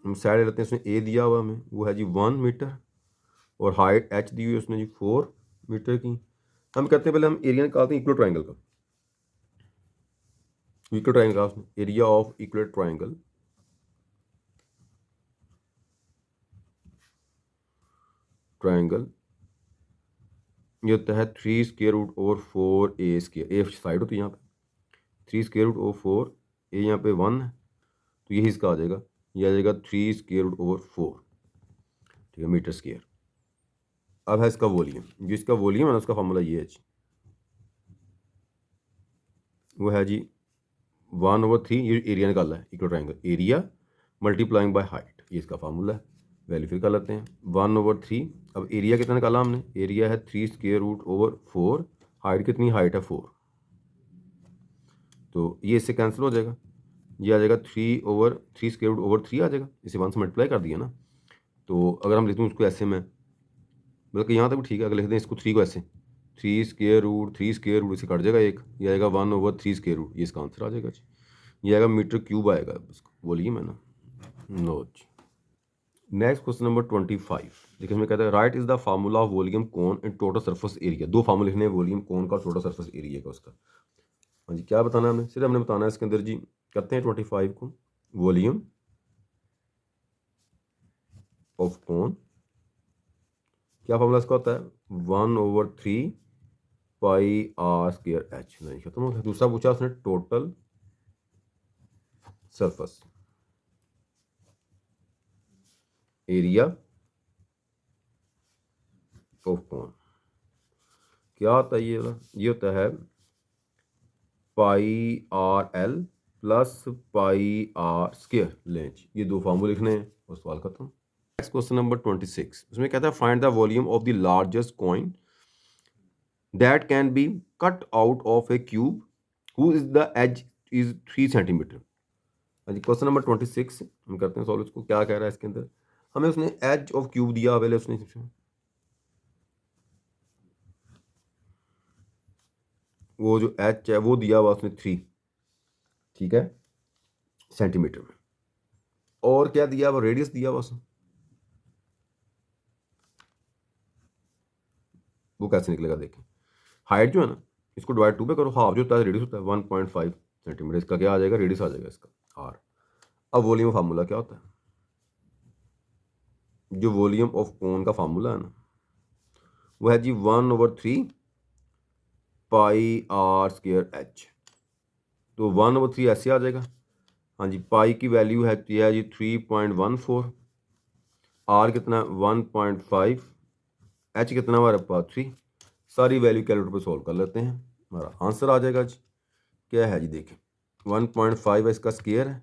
हम साइड लेते हैं, इसमें ए दिया हुआ हमें वो है जी 1 मीटर और हाइट एच दी हुई है उसने जी 4 मीटर की। हम करते हैं पहले हम एरिया निकालते हैं इक्वल ट्राइंगल का, इक्वल ट्राइंगल का उसमें area of equal triangle triangle ये होता है 3 स्क्वायर रूट ओवर 4 ए स्क्वायर, ए साइड होती है यहाँ पे, 3 स्क्वायर रूट ओवर 4 ए यहाँ पे 1 है, तो यही इसका आ जाएगा, ये आ जाएगा 3 स्क्वायर रूट ओवर 4, ठीक है, मीटर स्क्वायर। अब है इसका वॉल्यूम, जो इसका वॉल्यूम है ना उसका फॉर्मूला ये है जी, वो है जी 1/3, ये एरिया निकाला है, equal triangle area multiplying by height, ये इसका फार्मूला है। वैल्यू फिर कर लेते हैं 1/3। अब एरिया कितना निकाला हमने, एरिया है 3√4, हाइट कितनी, हाइट है 4, तो ये इससे कैंसिल हो जाएगा, ये आ जाएगा 3/3 आ जाएगा, इसे 1 से मल्टीप्लाई कर दिया ना। तो अगर हम लिखते हैं उसको ऐसे में, बल्कि यहाँ तक भी ठीक है, अगर लिख दें इसको 3 को ऐसे, 3√3 इसे कट जाएगा एक, ये आएगा 1/3, ये इसका आंसर आ जाएगा जी, ये आएगा मीटर क्यूब आएगा, इसको वॉल्यूम है ना, नो जी। नेक्स्ट क्वेश्चन नंबर 25, देखिए इसमें कहता है right is the formula of volume cone in total surface area. दो फार्मूला लिखने हैं वॉल्यूम कोन का, टोटल सरफेस एरिया का उसका। हाँ जी, क्या बताना है हमने, सिर्फ हमने बताना है इसके अंदर जी, करते हैं 25 को, वॉल्यूम ऑफ कोन, क्या फार्मूला इसका होता है 1/3 पाई आर स्क्वायर एच, नहीं खत्म हो गया। दूसरा पूछा उसने total surface area of cone, क्या होता है ये वाला, ये होता है pi R L plus pi R square length, ये दो फार्मूले लिखने हैं और सवाल खत्म। नेक्स्ट क्वेश्चन नंबर 26, उसमें कहता है find the volume of the largest coin that can be cut out of a cube who is the edge is 3 centimetre. हाँ जी, क्वेश्चन नंबर 26 हम करते हैं सॉल्व इसको। क्या कह रहा है इसके अंदर, हमें उसने एज ऑफ क्यूब दिया, पहले उसने वो जो एच है वो दिया हुआ उसने 3, ठीक है, सेंटीमीटर में, और क्या दिया हुआ, रेडियस दिया हुआ उसने, वो कैसे निकलेगा देखें। हाइट जो है ना, इसको डिवाइड 2 पे करो, हाफ जो होता है रेडियस होता है 1.5 सेंटीमीटर, इसका क्या आ जाएगा, रेडियस आ जाएगा इसका आर। अब वॉल्यूम फार्मूला क्या होता है, जो वॉल्यूम ऑफ कोन का फार्मूला है ना, वो है जी 1/3 पाई आर स्क्वायर एच, तो 1/3 ऐसे आ जाएगा। हाँ जी, पाई की वैल्यू है जी 3.14, आर कितना 1.5, एच कितना हमारे पास 3, सारी वैल्यू कैलकुलेटर पे सॉल्व कर लेते हैं, हमारा आंसर आ जाएगा जी। क्या है जी देखें, 1.5 है इसका स्क्वायर है,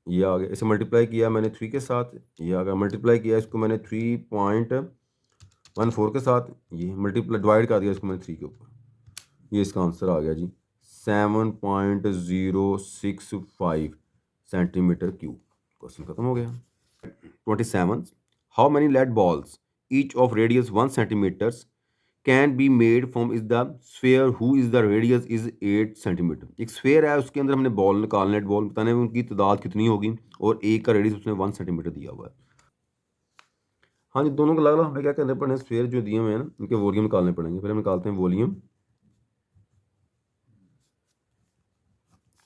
ये आ गया, इसे मल्टीप्लाई किया मैंने 3 के साथ, ये आ गया, मल्टीप्लाई किया इसको मैंने 3.14 के साथ, ये मल्टीप्लाई डिवाइड कर दिया इसको मैंने 3 के ऊपर, ये इसका आंसर आ गया जी 7.065 सेंटीमीटर क्यूब। क्वेश्चन खत्म हो गया। 27, how many lead balls each of radius 1 centimetres can be made from is the sphere who is the radius is 8 centimetre. एक स्फेयर है, उसके अंदर हमने बॉल निकालना है, बॉल बताने में उनकी तादाद कितनी होगी, और एक का रेडियस उसने 1 सेंटीमीटर दिया हुआ है। हाँ जी, दोनों को अलग अलग हमें क्या करने पड़े, स्फेयर जो दिए हुए हैं ना उनके वॉल्यूम निकालने पड़ेंगे। पहले हम निकालते हैं वॉल्यूम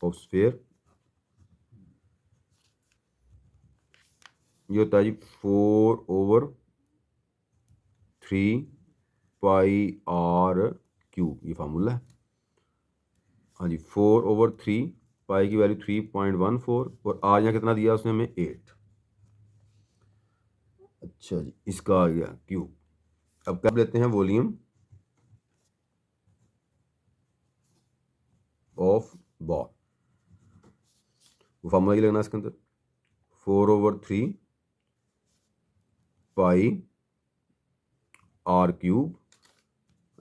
ऑफ स्फेयर, ये होता है जी 4/3 पाई आर क्यूब, ये फार्मूला है। हाँ जी, 4/3, पाई की वैल्यू 3.14, और आर यहाँ कितना दिया उसने हमें 8। अच्छा जी, इसका आ गया क्यूब। अब क्या लेते हैं वॉल्यूम ऑफ बॉल, वो फार्मूला ये लगना इसके अंदर 4/3 पाई आर क्यूब,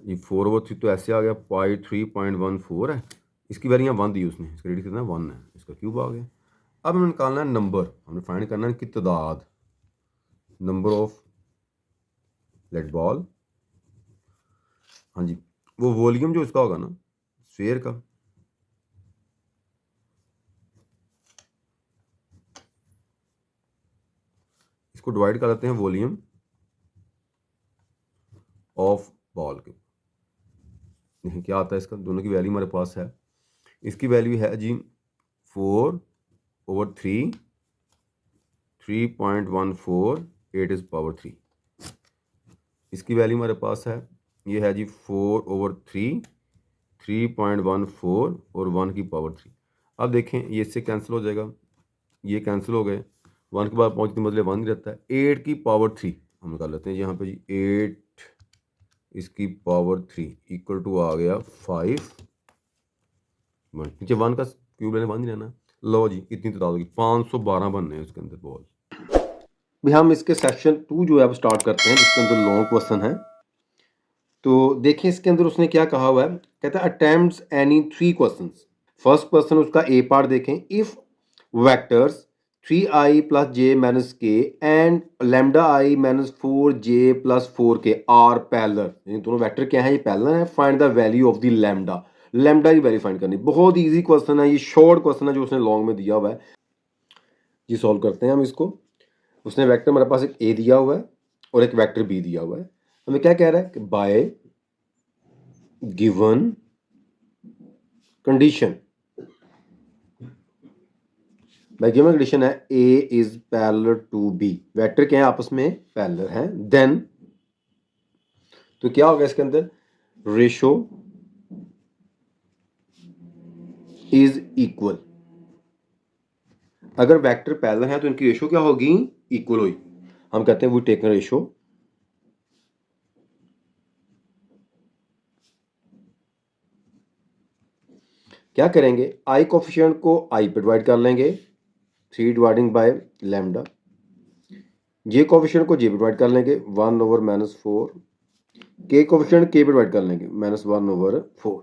ये 4/3 तो ऐसे आ गया, पाई 3.14 है, इसकी वैल्यू यहाँ 1 दी उसने, इसका रेडियस कितना 1 है, इसका क्यूब आ गया। अब हमें निकालना है नंबर, हमने फाइंड करना है कि तादाद, नंबर ऑफ लेड बॉल। हाँ जी, वो वॉल्यूम जो इसका होगा ना स्फीयर का, इसको डिवाइड कर लेते हैं वॉल्यूम ऑफ बॉल के। देखिए क्या आता है इसका, दोनों की वैल्यू हमारे पास है, इसकी वैल्यू है जी 4/3 3.14 8 इज पावर 3, इसकी वैल्यू हमारे पास है, ये है जी 4/3 3.14 और 1 की पावर 3। अब देखें ये इससे कैंसिल हो जाएगा, ये कैंसिल हो गए, 1 के बाद पहुँचने बदले 1 ही रहता है, 8 की पावर 3 हम निकाल लेते हैं यहाँ पे जी, 8 इसकी पावर 3 इक्वल टू आ गया 5 1 नीचे 1 का क्यूब लेना 1 ही लेना। लो जी इतनी तादाद होगी 512 बनने हैं उसके अंदर बॉल। भी हम इसके सेक्शन 2 जो है अब स्टार्ट करते हैं जिसके अंदर लॉन्ग क्वेश्चन है। तो देखिए इसके अंदर उसने क्या कहा हुआ है, कहता है attempts any 3 questions. First question उसका ए पार्ट देखें, if vectors 3i plus J minus K and lambda I minus 4j plus 4k are parallel, ये दोनों वेक्टर क्या है, ये पैरेलल है, find the value of the lambda. Lambda की वैल्यू फाइंड करनी, बहुत इजी क्वेश्चन है, ये शॉर्ट क्वेश्चन है जो उसने लॉन्ग में दिया हुआ है। जी सॉल्व करते हैं हम इसको। उसने वेक्टर हमारे पास एक ए दिया हुआ है और एक वेक्टर बी दिया हुआ है। हमें क्या कह रहा है कि by given condition, by given condition है A is parallel to B, vector क्या है आपस में पैरेलल हैं, देन तो क्या होगा इसके अंदर, रेशो इज इक्वल। अगर वेक्टर पैरेलल है तो इनकी रेशो क्या होगी, इक्वल होगी। हम कहते हैं वी टेक रेशो क्या करेंगे, आई कोफिशिएंट को आई पे डिवाइड कर लेंगे 3 dividing by lambda, J coefficient को जे पे डिवाइड कर लेंगे 1 ओवर -4, के कोफिशिएंट के पे डिवाइड कर लेंगे -1 ओवर 4।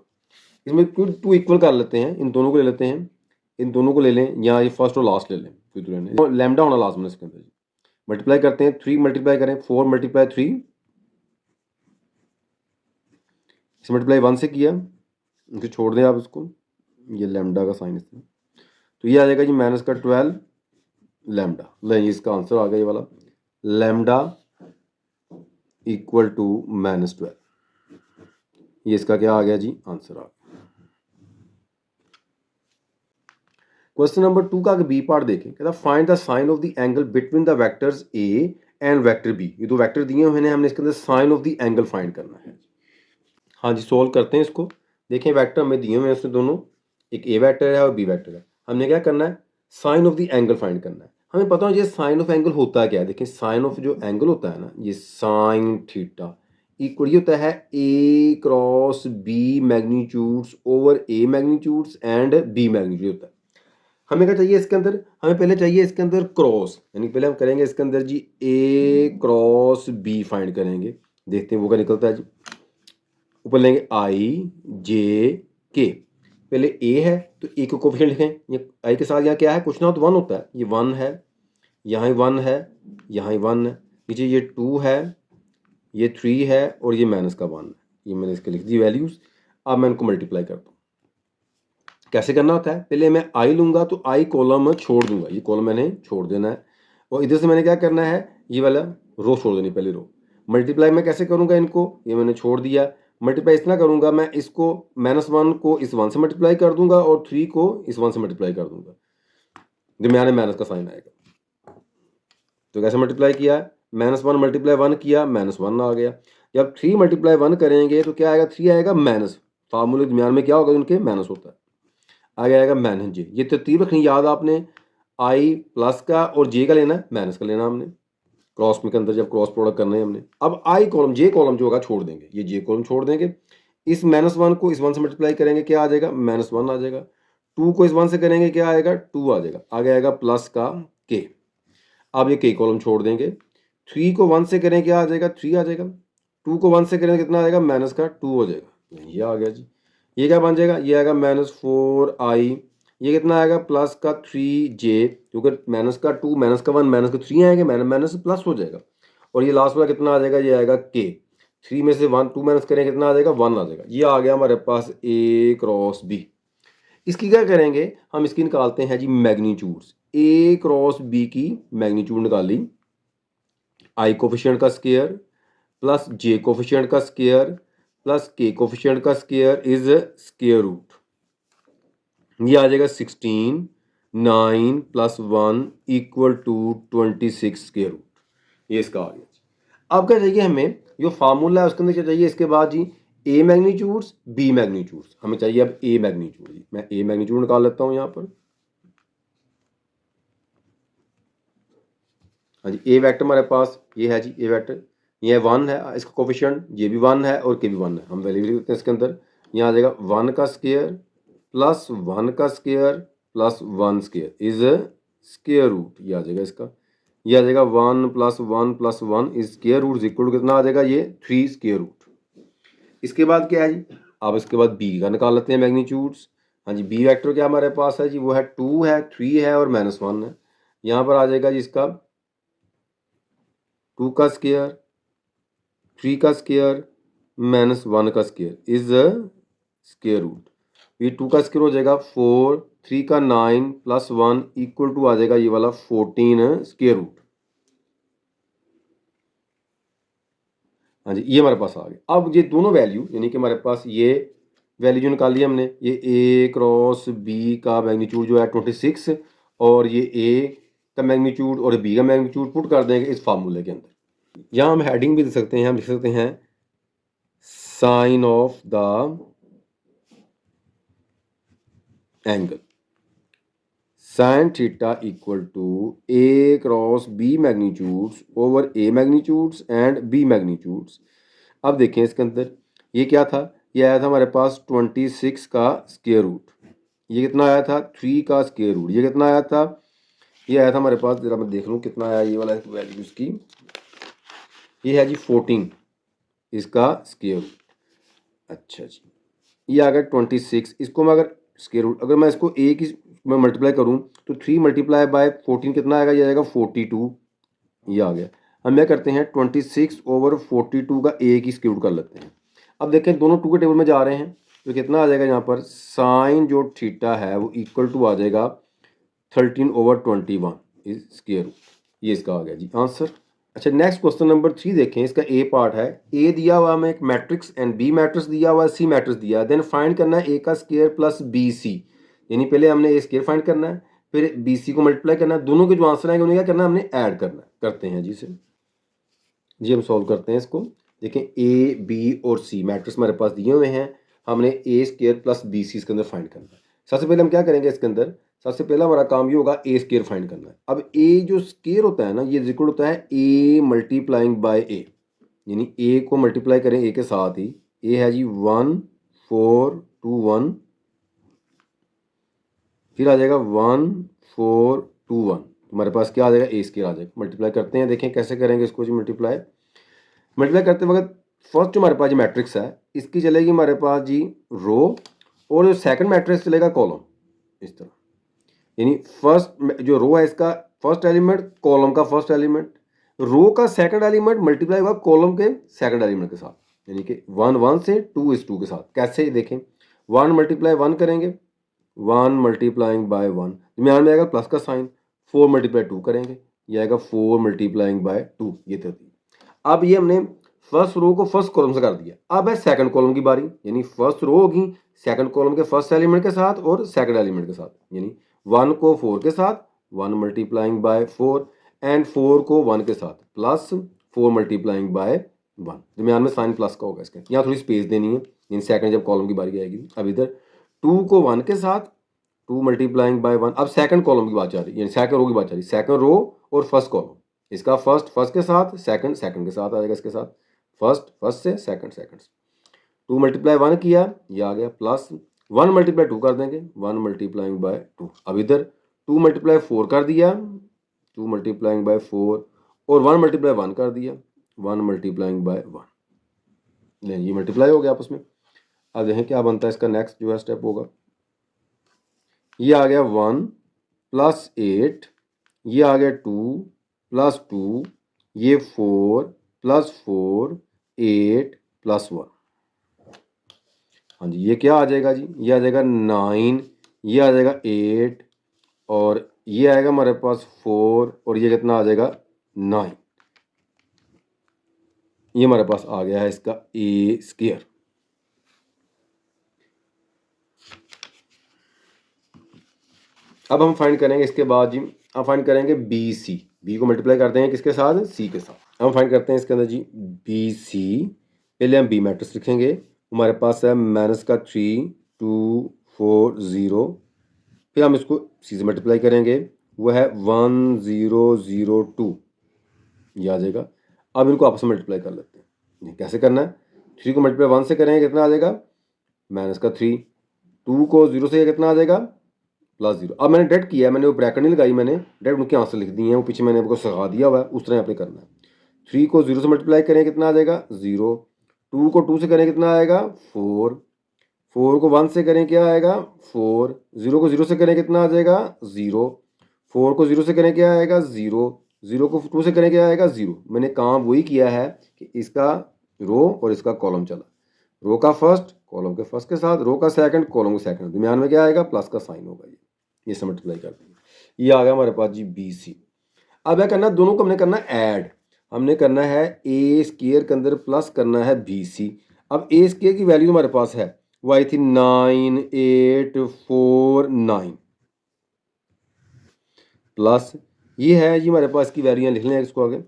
इसमें टू इक्वल कर लेते हैं, इन दोनों को ले लेते हैं, इन दोनों को ले लें या ये फर्स्ट और लास्ट ले लें, कोई लैम्डा होना लास्ट में इसके अंदर। मल्टीप्लाई करते हैं, 3 मल्टीप्लाई करें 4 मल्टीप्लाई 3, इसे मल्टीप्लाई 1 से किया, इसे छोड़ दें आप इसको, ये लैम्डा का साइन इसमें, तो ये आ जाएगा जी माइनस का 12 लैम्डा। ले इसका आंसर आ गया ये वाला, लैम्डा इक्वल टू -12, ये इसका क्या आ गया जी, आंसर आ गया। क्वेश्चन नंबर 2 का बी पार्ट देखें, कहता find the sine of the angle between the vectors A and vector B. ये दो वेक्टर दिए हुए हैं, हमने इसके अंदर sine of the angle find करना है। हाँ जी सोल्व करते हैं इसको। देखें वेक्टर हमें दिए हुए हैं उसमें दोनों, एक ए वेक्टर है और बी वेक्टर है। हमने क्या करना है, sine of the angle find करना है। हमें पता है ये साइन ऑफ एंगल होता क्या है, देखें साइन ऑफ जो एंगल होता है ना, ये साइन थीटा इक्वल होता है A cross B magnitudes over A magnitudes and B magnitude होता है। हमें क्या चाहिए इसके अंदर, हमें पहले चाहिए इसके अंदर क्रॉस, यानी पहले हम करेंगे इसके अंदर जी ए क्रॉस बी फाइंड करेंगे, देखते हैं वो क्या निकलता है जी। ऊपर लेंगे आई जे के, पहले ए है तो ए को कोफिशिएंट लिखें, ये आई के साथ यहाँ क्या है, कुछ ना तो 1 होता है, ये 1 है, यहाँ 1 है, यहाँ 1 है, नीचे ये 2 है, ये 3 है और ये माइनस का 1 है। ये मैंने इसके लिख दी वैल्यूज। अब मैं इनको मल्टीप्लाई करता हूँ। कैसे करना होता है, पहले मैं आई लूँगा तो आई कॉलम छोड़ दूंगा, ये कॉलम मैंने छोड़ देना है, और इधर से मैंने क्या करना है, ये वाला रो छोड़ देनी, पहली रो। मल्टीप्लाई मैं कैसे करूँगा इनको, ये मैंने छोड़ दिया, मल्टीप्लाई इतना करूँगा, मैं इसको -1 को इस 1 से मल्टीप्लाई कर दूंगा और 3 को इस 1 से मल्टीप्लाई कर दूंगा, दरमियान में माइनस का साइन आएगा। तो कैसे मल्टीप्लाई किया, -1 मल्टीप्लाई 1 किया, -1 आ गया। जब 3 मल्टीप्लाई 1 करेंगे तो क्या आएगा, 3 आएगा माइनस, फार्मूले दरमियान में क्या होगा, उनके माइनस होता है, आगे आएगा माइनस जे। ये तरतीब रखनी याद आपने, आई प्लस का और जे का लेना है, माइनस का लेना हमने, क्रॉस में के अंदर जब क्रॉस प्रोडक्ट करना है हमने। अब आई कॉलम जे कॉलम जो होगा छोड़ देंगे, ये जे कॉलम छोड़ देंगे, इस -1 को इस 1 से मल्टीप्लाई करेंगे, क्या आ जाएगा, -1 आ जाएगा। 2 को इस 1 से करेंगे, क्या आएगा, 2 आ जाएगा, आगे आएगा प्लस का के। अब ये के कॉलम छोड़ देंगे, 3 को 1 से करें, क्या आ जाएगा, 3 आ जाएगा। 2 को 1 से करें कितना आ जाएगा, माइनस का 2 हो जाएगा, ये आ गया जी। ये क्या बन जाएगा, ये आएगा -4i, ये कितना आएगा, प्लस का 3j, क्योंकि माइनस का 2 माइनस का 1 माइनस का 3 आएंगे, माइनस प्लस हो जाएगा, और ये लास्ट वाला कितना आ जाएगा, ये आएगा k। 3 में से 1 2 माइनस करें कितना आ जाएगा, 1 आ जाएगा। ये आ गया हमारे पास a क्रॉस b। इसकी क्या करेंगे, हम इसकी निकालते हैं जी मैग्नीट्यूड्स, a क्रॉस b की मैग्नीट्यूड निकाली, i कोफिशिएंट का स्क्वायर प्लस j कोफिशिएंट का स्क्वायर प्लस k कोफिशिएंट का स्क्वायर इज स्क्वायर रूट, ये आ जाएगा 16, 9 plus 1 equal to 26 square root, ये इसका आ गया। अब क्या चाहिए हमें, जो फार्मूला है उसके अंदर क्या चाहिए, इसके बाद जी ए मैग्नीट्यूड्स बी मैग्नीट्यूड्स, हमें चाहिए अब ए मैग्नीट्यूड। मैं ए मैग्नीट्यूड निकाल लेता हूँ यहाँ पर। हाँ जी ए वेक्टर हमारे पास ये है जी, ए वेक्टर ये 1 है, इसका कोफिशिएंट ये भी 1 है और के भी 1 है, हम वैल्यू लिख देते हैं इसके अंदर। यहाँ आ जाएगा 1 का स्क्वायर प्लस 1 का square plus 1 square is square root, ये आ जाएगा इसका, ये आ जाएगा 1 plus 1 plus 1 is square root equal to कितना आ जाएगा, ये 3 स्क्वायर रूट। इसके बाद क्या है जी, अब इसके बाद बी का निकाल लेते हैं मैग्नीट्यूड्स। हाँ जी, बी वेक्टर क्या हमारे पास है जी, वो है 2 है, 3 है और -1 है। यहाँ पर आ जाएगा जी इसका 2 का स्क्वायर, 3 का स्क्वायर, -1 का स्क्वायर इज स्क्वायर रूट। ये 2 का स्क्वायर हो जाएगा 4, 3 का 9 प्लस 1 इक्वल टू आ जाएगा ये वाला 14 स्क्वायर रूट। हाँ जी, ये हमारे पास आ गया। अब ये दोनों वैल्यू यानी कि हमारे पास ये वैल्यू जो निकाली हमने, ये ए क्रॉस बी का मैग्नीट्यूड जो है 26 और ये ए का मैग्नीट्यूड और बी का मैग्नीट्यूड पुट कर देंगे इस फार्मूले के अंदर। यहाँ हम हेडिंग भी दे सकते हैं, हम लिख सकते हैं sine of the angle sine theta equal to A cross B magnitudes over A magnitudes and B magnitudes. अब देखें इसके अंदर ये क्या था, ये आया था हमारे पास 26 का स्क्वायर रूट, ये कितना आया था 3 का स्क्वायर रूट, ये कितना आया था, ये आया था हमारे पास, जरा मैं देख लूँ कितना आया ये वाला वैल्यू इसकी, ये है जी 14 इसका स्क्वायर रूट। अच्छा जी, ये आ गया 26, इसको मैं अगर स्क्वायर रूट अगर मैं इसको ए की मैं मल्टीप्लाई करूँ तो 3 मल्टीप्लाई बाय 14 कितना आएगा, ये आएगा 42, ये आ गया। हम क्या करते हैं 26 ओवर 42 का ए की स्क्वायर रूट कर लेते हैं। अब देखें दोनों टू के टेबल में जा रहे हैं तो कितना आ जाएगा यहाँ पर, साइन जो थीटा है वो इक्वल टू आ जाएगा 13 ओवर 21 इज स्क्वायर रूट, ये इसका आ गया जी आंसर। अच्छा, नेक्स्ट क्वेश्चन नंबर 3 देखें, इसका ए पार्ट है, ए दिया हुआ हमें एक मैट्रिक्स एंड बी मैट्रिक्स दिया हुआ है, सी मैट्रिक्स दिया है, देन फाइंड करना है ए का स्क्वायर प्लस बी सी, यानी पहले हमने ए स्क्वायर फाइंड करना है फिर बी सी को मल्टीप्लाई करना है, दोनों के जो आंसर आएंगे उन्हें क्या करना है, हमने ऐड करना है। करते हैं जी इसे, जी हम सॉल्व करते हैं इसको। देखें ए बी और सी मैट्रिक्स हमारे पास दिए हुए हैं, हमने ए स्क्वायर प्लस बी सी इसके अंदर फाइंड करना है। सबसे पहले हम क्या करेंगे इसके अंदर, सबसे पहला हमारा काम ये होगा ए स्क्वायर फाइंड करना है। अब ए जो स्क्वायर होता है ना, ये इक्वल होता है ए मल्टीप्लाइंग बाय ए, यानी ए को मल्टीप्लाई करें ए के साथ ही, ए है जी 1 4 2 1, फिर आ जाएगा 1 4 2 1, हमारे पास क्या आ जाएगा ए स्क्वायर आ जाएगा। मल्टीप्लाई करते हैं, देखें कैसे करेंगे इसको जी, मल्टीप्लाई करते वक्त फर्स्ट जो हमारे पास जो मैट्रिक्स है इसकी चलेगी हमारे पास जी रो, और जो सेकंड मैट्रिक्स चलेगा कॉलम, इस तरह, यानी फर्स्ट जो रो है इसका फर्स्ट एलिमेंट, कॉलम का फर्स्ट एलिमेंट, रो का सेकंड एलिमेंट मल्टीप्लाई होगा कॉलम के सेकंड एलिमेंट के साथ, यानी कि 1 1 से 2 इस 2 के साथ। कैसे देखें, 1 मल्टीप्लाई 1 करेंगे, 1 मल्टीप्लाइंग बाय 1, दरमियान में आएगा प्लस का साइन, 4 मल्टीप्लाई 2 करेंगे, ये आएगा 4 मल्टीप्लाइंग बाय 2, ये 30। अब ये हमने फर्स्ट रो को फर्स्ट कॉलम से कर दिया, अब है सेकंड कॉलम की बारी, यानी फर्स्ट रो होगी सेकंड कॉलम के फर्स्ट एलिमेंट के साथ और सेकंड एलिमेंट के साथ, यानी 1 को 4 के साथ 1 मल्टीप्लाइंग बाय 4 एंड 4 को 1 के साथ प्लस 4 मल्टीप्लाइंग बाय 1, दरमियान में साइन प्लस का होगा इसका, यहाँ थोड़ी स्पेस देनी है, यानी सेकंड जब कॉलम की बारी आएगी। अब इधर 2 को 1 के साथ 2 मल्टीप्लाइंग बाय 1, अब सेकंड कॉलम की बात जा रही है, यानी सेकंड रो की बात जा रही है, सेकंड रो और फर्स्ट कॉलम, इसका फर्स्ट के साथ सेकंड के साथ आ जाएगा, इसके साथ फर्स्ट से सेकंड से 2 मल्टीप्लाई 1 किया, ये आ गया प्लस 1 मल्टीप्लाई 2 कर देंगे 1 मल्टीप्लाइंग बाय 2। अब इधर 2 मल्टीप्लाई 4 कर दिया 2 मल्टीप्लाइंग बाय 4 और 1 मल्टीप्लाई 1 कर दिया 1 मल्टीप्लाइंग बाय 1, ये मल्टीप्लाई हो गया आपस में। अब देखें क्या बनता है इसका नेक्स्ट जो है स्टेप होगा, ये आ गया 1 प्लस 8, ये आ गया 2 प्लस 2, ये 4 प्लस 4 8 प्लस 1, हाँ जी, ये क्या आ जाएगा जी, ये आ जाएगा 9, ये आ जाएगा 8 और ये आएगा हमारे पास 4 और ये कितना आ जाएगा 9, ये हमारे पास आ गया है इसका ए स्क्वायर। अब हम फाइंड करेंगे इसके बाद जी, हम फाइंड करेंगे बी सी, बी को मल्टीप्लाई करते हैं किसके साथ, सी के साथ। हम फाइंड करते हैं इसके अंदर जी बी सी, पहले हम बी मैट्रिक्स लिखेंगे, हमारे पास है माइनस का 3 2 4 0, फिर हम इसको सी से मल्टीप्लाई करेंगे, वो है 1 0 0 2, ये आ जाएगा। अब इनको आपस में मल्टीप्लाई कर लेते हैं, कैसे करना है, 3 को मल्टीप्लाई 1 से करेंगे कितना आ जाएगा, माइनस का 3, 2 को 0 से कितना आ जाएगा +0। अब मैंने डायरेक्ट किया है, मैंने वो ब्रैकेट नहीं लगाई, मैंने डायरेक्ट उनके आंसर लिख दिए हैं, वो पीछे मैंने आपको सिखा दिया हुआ है, उस तरह आपने करना है। 3 को 0 से मल्टीप्लाई करें कितना आ जाएगा 0, 2 को 2 से करें कितना आएगा 4, 4 को 1 से करें क्या आएगा 4, 0 को 0 से करें कितना आ जाएगा 0, 4 को 0 से करें क्या आएगा 0, 0 को 2 से करें क्या आएगा 0। मैंने काम वही किया है कि इसका रो और इसका कॉलम चला, रो का फर्स्ट कॉलम के फर्स्ट के साथ, रो का सेकंड कॉलम के सेकंड, दरमियान में क्या आएगा प्लस का साइन होगा, ये से मल्टीप्लाई कर दिया, ये आ गया हमारे पास जी BC। अब क्या करना है, दोनों को हमने करना ऐड, हमने करना है ए स्क्वायर के अंदर प्लस करना है BC। अब ए स्क्वायर की वैल्यू हमारे पास है वो आई थी 9849 प्लस ये है जी हमारे पास की वैल्यू लिख लें इसको आगे,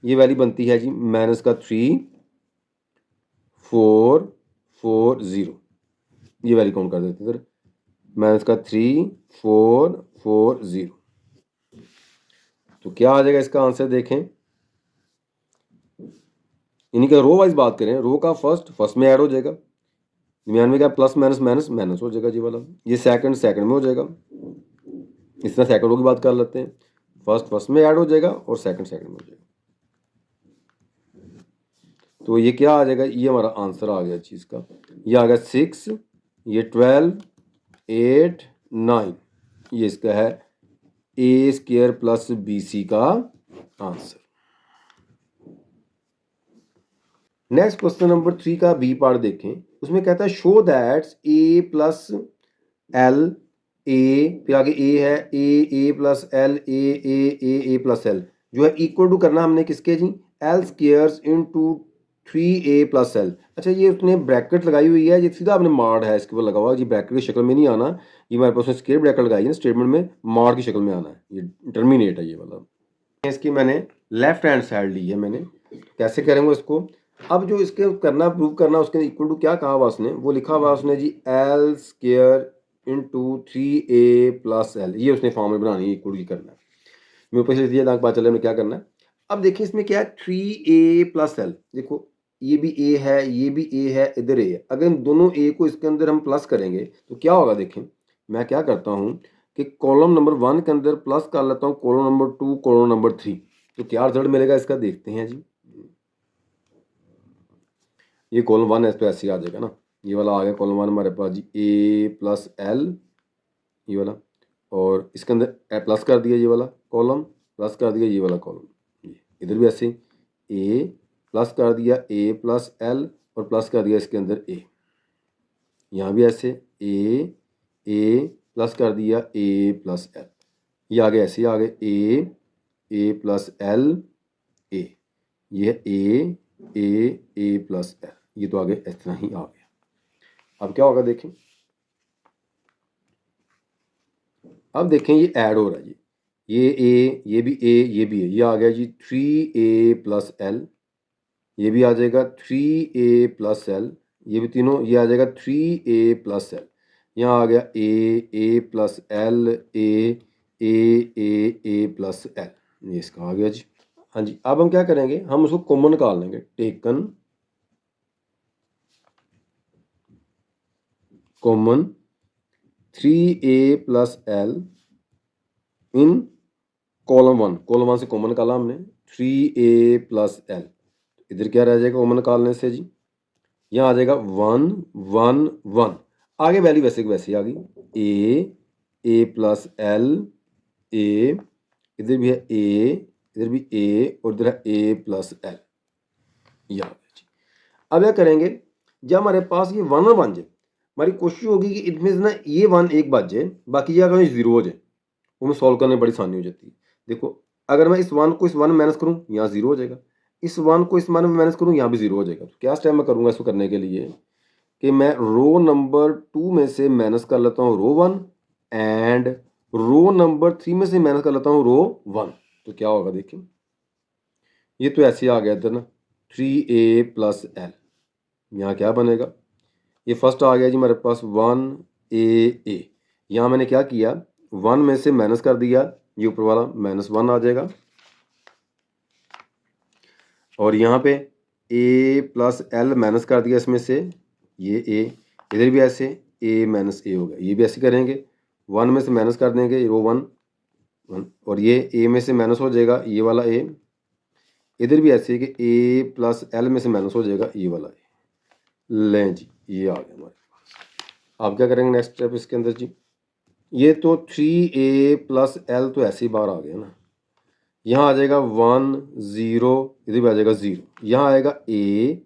ये वैल्यू बनती है जी माइनस का 3440, ये वैल्यू काउंट कर देते इधर, माइनस का 3440। तो क्या आ जाएगा इसका आंसर देखें, इन्हीं का रो वाइज बात करें, रो का फर्स्ट में ऐड हो जाएगा, दरमियान में क्या प्लस माइनस माइनस माइनस हो जाएगा जी वाला, ये सेकंड में हो जाएगा, इस तरह सेकंड रो की बात कर लेते हैं, फर्स्ट में ऐड हो जाएगा और सेकंड में हो जाएगा। तो ये क्या आ जाएगा, ये हमारा आंसर आ गया चीज़ का, ये आ गया 6, ये 12, 8, 9, ये इसका है ए स्क्वायर प्लस BC का आंसर। नेक्स्ट क्वेश्चन नंबर 3 का B पार्ट देखें, उसमें कहता है show that A plus L A, फिर आगे A है A plus L A plus L जो है इक्वल टू करना हमने किसके जी L squares into 3A plus L। अच्छा ये उसने ब्रैकेट लगाई हुई है, ये सीधा आपने मार्ड है इसके ऊपर लगा हुआ, ये ब्रैकेट की शक्ल में नहीं आना, ये हमारे पास स्क्वायर ब्रैकेट लगाई है स्टेटमेंट में, मार्ड की शक्ल में आना है, ये टर्मिनेट है ये वाला। इसकी मैंने लेफ्ट हैंड साइड ली है, मैंने कैसे करेंगे इसको, अब जो इसके करना प्रूव करना उसके इक्वल टू क्या कहा हुआ उसने, वो लिखा हुआ उसने जी L square into 3A plus L, ये उसने फॉर्मूला बनानी है, इक्वल की करना है, मेरे ऊपर से दिया था, पता चले हमें क्या करना है। अब देखिए इसमें क्या है 3A प्लस L, देखो ये भी A है, ये भी A है, इधर A है, अगर इन दोनों A को इसके अंदर हम प्लस करेंगे तो क्या होगा, देखें मैं क्या करता हूँ कि कॉलम नंबर 1 के अंदर प्लस कर लेता हूँ कॉलम नंबर 2 कॉलम नंबर 3, तो क्या रिजल्ट मिलेगा इसका देखते हैं जी। ये कॉलम 1 है तो ऐसे ही आ जाएगा ना, ये वाला आ गया कॉलम 1 हमारे पास जी A प्लस L, ये वाला, और इसके अंदर प्लस कर दिया ये वाला कॉलम, प्लस कर दिया ये वाला कॉलम, इधर भी ऐसे A प्लस कर दिया A प्लस L और प्लस कर दिया इसके अंदर A, यहाँ भी ऐसे A प्लस कर दिया A प्लस L, ये आगे ऐसे ही आ गए A प्लस L A, ये A प्लस L, ये तो आगे इस तरह ही आ गया। अब क्या होगा देखें, अब देखें ये ऐड हो रहा है, ये A, ये भी A, ये भी A, ये आ गया जी 3A प्लस L, ये भी आ जाएगा 3A प्लस L, ये भी तीनों ये आ जाएगा 3A प्लस L, यहाँ आ गया A plus L A plus L, ये इसका आ गया जी। हाँ जी, अब हम क्या करेंगे, हम उसको कॉमन निकाल लेंगे, taken common 3A plus L इन कॉलम 1 से कॉमन निकाला हमने 3A प्लस L, इधर क्या रह जाएगा कॉमन निकालने से जी, यहाँ आ जाएगा 1 1 1, आगे वैल्यू वैसे की वैसे आ गई A प्लस L A, इधर भी है A, इधर भी A और इधर है A प्लस L, ये आ गया जी। अब क्या करेंगे, जब हमारे पास ये 1 और 1 जाए, हमारी कोशिश होगी कि इनमें से ना ये 1 एक बच जाए, बाकी ये अगर 0 हो जाए, वो में सॉल्व करने में बड़ी आसानी हो जाती है। देखो अगर मैं इस 1 को इस 1 में माइनस करूँ यहाँ 0 हो जाएगा, इस 1 को इस 1 में माइनस करूँ यहाँ भी 0 हो जाएगा। तो क्या स्टेप मैं करूँगा इसको करने के लिए कि मैं रो नंबर 2 में से माइनस कर लेता हूँ रो 1 एंड रो नंबर 3 में से माइनस कर लेता हूँ रो 1, तो क्या होगा देखिए, ये तो ऐसे आ गया इधर ना 3A प्लस L, यहाँ क्या बनेगा, ये फर्स्ट आ गया जी हमारे पास 1A, यहाँ मैंने क्या किया 1 में से माइनस कर दिया, ये ऊपर वाला -1 आ जाएगा, और यहाँ पे A प्लस L माइनस कर दिया इसमें से, ये A, इधर भी ऐसे ए माइनस ए हो गया, ये भी ऐसे करेंगे, 1 में से माइनस कर देंगे रो 1 और ये ए में से माइनस हो जाएगा ये वाला ए, इधर भी ऐसे कि ए प्लस एल में से माइनस हो जाएगा ये वाला ए। लें जी, ये आ गया हमारे पास। आप क्या करेंगे नेक्स्ट स्टेप इसके अंदर जी, ये तो 3a प्लस एल तो ऐसे ही बाहर आ गया ना, यहाँ आ जाएगा 1 0, इधर भी आ जाएगा 0, यहाँ आएगा ए,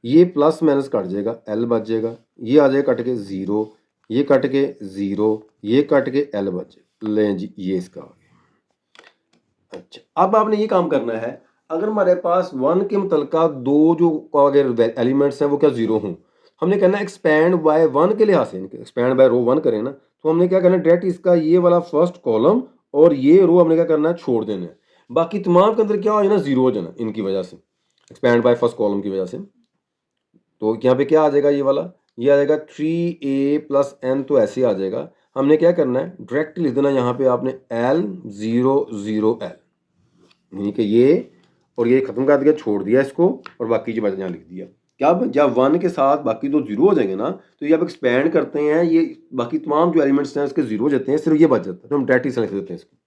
ये प्लस माइनस कट जाएगा, एल बच जाएगा, ये आ जाएगा कट के 0, ये कट के 0, ये कट के एल बच जाएगा। लें जी, ये इसका आ गया। अच्छा, अब आपने ये काम करना है, अगर हमारे पास 1 के मुतलका दो जो अगर एलिमेंट्स हैं वो क्या 0 हों, हमने कहना एक्सपैंड बाय 1 के लिहाज से, एक्सपैंड बाय रो 1 करें ना, तो हमने क्या करना है, डायरेक्ट इसका ये वाला फर्स्ट कॉलम और ये रो हमने क्या करना है, छोड़ देना है। बाकी तमाम के अंदर क्या हो जाना, 0 हो जाना इनकी वजह से, एक्सपैंड बाय फर्स्ट कॉलम की वजह से। तो यहाँ पे क्या आ जाएगा, ये वाला ये आ जाएगा 3a प्लस n, तो ऐसे आ जाएगा। हमने क्या करना है, डायरेक्ट लिख देना यहाँ पे आपने L 0 0 L, यानी कि ये और ये खत्म कर दिया, छोड़ दिया इसको, और बाकी जो बचा यहाँ लिख दिया। क्या जब 1 के साथ बाकी तो 0 हो जाएंगे ना, तो ये आप एक्सपैंड करते हैं, ये बाकी तमाम जो एलिमेंट्स हैं उसके 0 हो जाते हैं, सिर्फ ये बच जाता है, तो हम डायरेक्ट से लिख देते हैं इसको।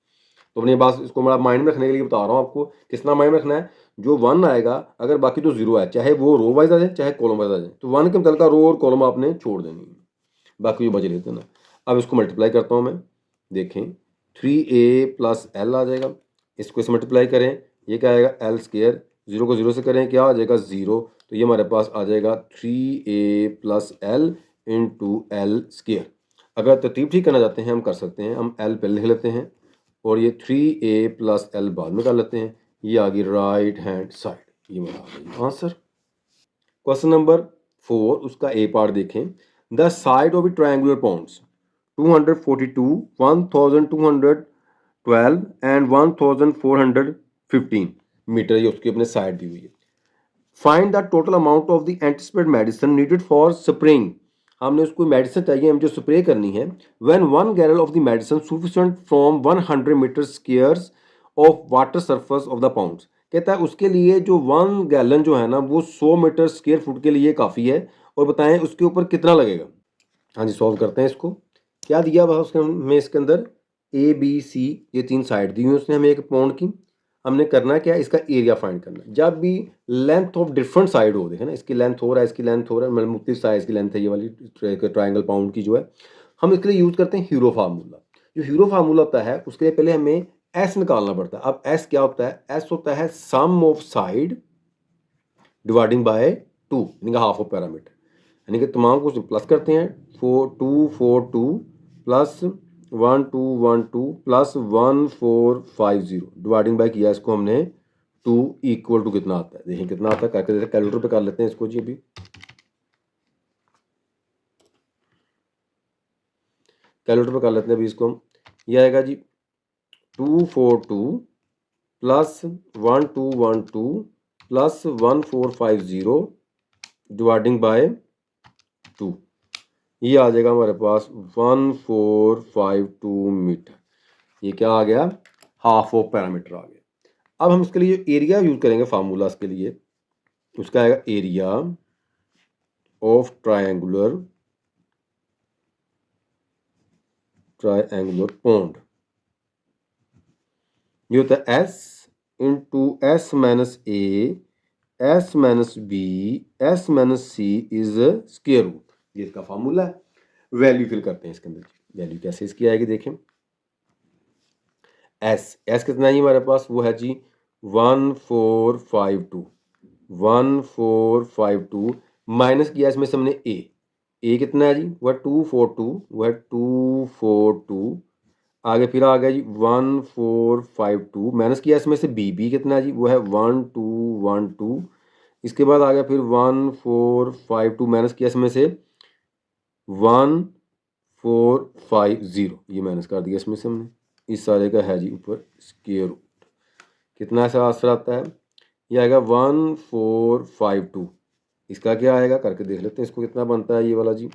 तो अपनी बात इसको मैं माइंड में रखने के लिए बता रहा हूँ आपको, कितना माइंड में रखना है, जो 1 आएगा अगर बाकी तो 0 है, चाहे वो रो वाइज आ जाए चाहे कॉलम वाइज आ जाए, तो 1 के मतलब का रो और कॉलम आपने छोड़ देनी है, बाकी जो बचे रहते हैं ना। अब इसको मल्टीप्लाई करता हूँ मैं, देखें 3a प्लस एल आ जाएगा, इसको इसे मल्टीप्लाई करें, ये क्या आएगा एल स्क्वायर, 0 को 0 से करें क्या आ जाएगा 0, तो ये हमारे पास आ जाएगा 3a plus L into L square. अगर तरतीब ठीक करना चाहते हैं हम कर सकते हैं, हम एल पहले लिख लेते हैं और ये 3a प्लस एल बाद में कर लेते हैं, ये आ गई राइट हैंड साइड, ये मेरा आ गया आंसर। क्वेश्चन नंबर 4, उसका ए पार्ट देखें, the side of a triangular points 242, 1212 and 1415 metre, ये उसकी अपने साइड दी हुई है। Find the total amount of the anticipated medicine needed for spraying, हमने उसको मेडिसिन चाहिए हम जो स्प्रे करनी है, when 1 gallon of the medicine sufficient from 100 metre squares of water surface of the pounds, कहता है उसके लिए जो 1 गैलन जो है ना वो 100 मीटर स्क्वायर फुट के लिए काफ़ी है, और बताएं उसके ऊपर कितना लगेगा। हाँ जी, सॉल्व करते हैं इसको। क्या दिया हुआ उसके हमें, इसके अंदर ए बी सी ये 3 साइड दी हुई उसने हमें एक पाउंड की, हमने करना क्या है, इसका एरिया फाइंड करना है। जब भी लेंथ ऑफ डिफरेंट साइड हो, देखें ना इसकी लेंथ हो रहा है, इसकी लेंथ हो रहा है, मतलब मुख्तलिफ साइज की लेंथ है ये वाली ट्रायंगल पाउंड की जो है, हम इसके लिए यूज़ करते हैं हीरो फार्मूला। जो हीरो फार्मूला होता है उसके लिए पहले हमें एस निकालना पड़ता है। अब एस क्या होता है, एस होता है sum of side dividing by 2, यानी कि हाफ ऑफ पैरामीटर, यानी कि तमाम को प्लस करते हैं, 4 2 4 2 प्लस 1 2 1 2 प्लस 1 4 5 0 डिवाइडिंग बाय किया इसको हमने 2 इक्वल टू कितना आता है, देखें कितना आता है, करके देखें, कैलकुलेटर पे कर लेते हैं इसको जी। अभी कैलकुलेटर पे कर लेते हैं अभी इसको हम, ये आएगा जी 242 प्लस 1212 प्लस 1450 डिवाइडिंग बाय 2, ये आ जाएगा हमारे पास 1452 मीटर, ये क्या आ गया, हाफ ऑफ पैरामीटर आ गया। अब हम इसके लिए एरिया यूज करेंगे फार्मूला के लिए, उसका आएगा एरिया ऑफ ट्रायंगुलर पॉन्ड, ये होता है S into S minus A S minus B S minus C is square root, ये इसका फार्मूला है। वैल्यू फिल करते हैं इसके अंदर, वैल्यू कैसे इसकी आएगी देखें, एस कितना है हमारे पास, वो है जी 1452 माइनस किया इसमें से हमने ए कितना है जी, वह 242, वह 242, आगे फिर आ गया जी 1452 माइनस किया इसमें से बी कितना है जी, वो है 1212, इसके बाद आ गया फिर 1452 माइनस किया इसमें से 1450, ये माइनस कर दिया इसमें से हमने, इस सारे का है जी ऊपर स्क्वायर रूट, कितना ऐसा आंसर आता है, ये आएगा 1452, इसका क्या आएगा करके देख लेते हैं इसको कितना बनता है ये वाला जी,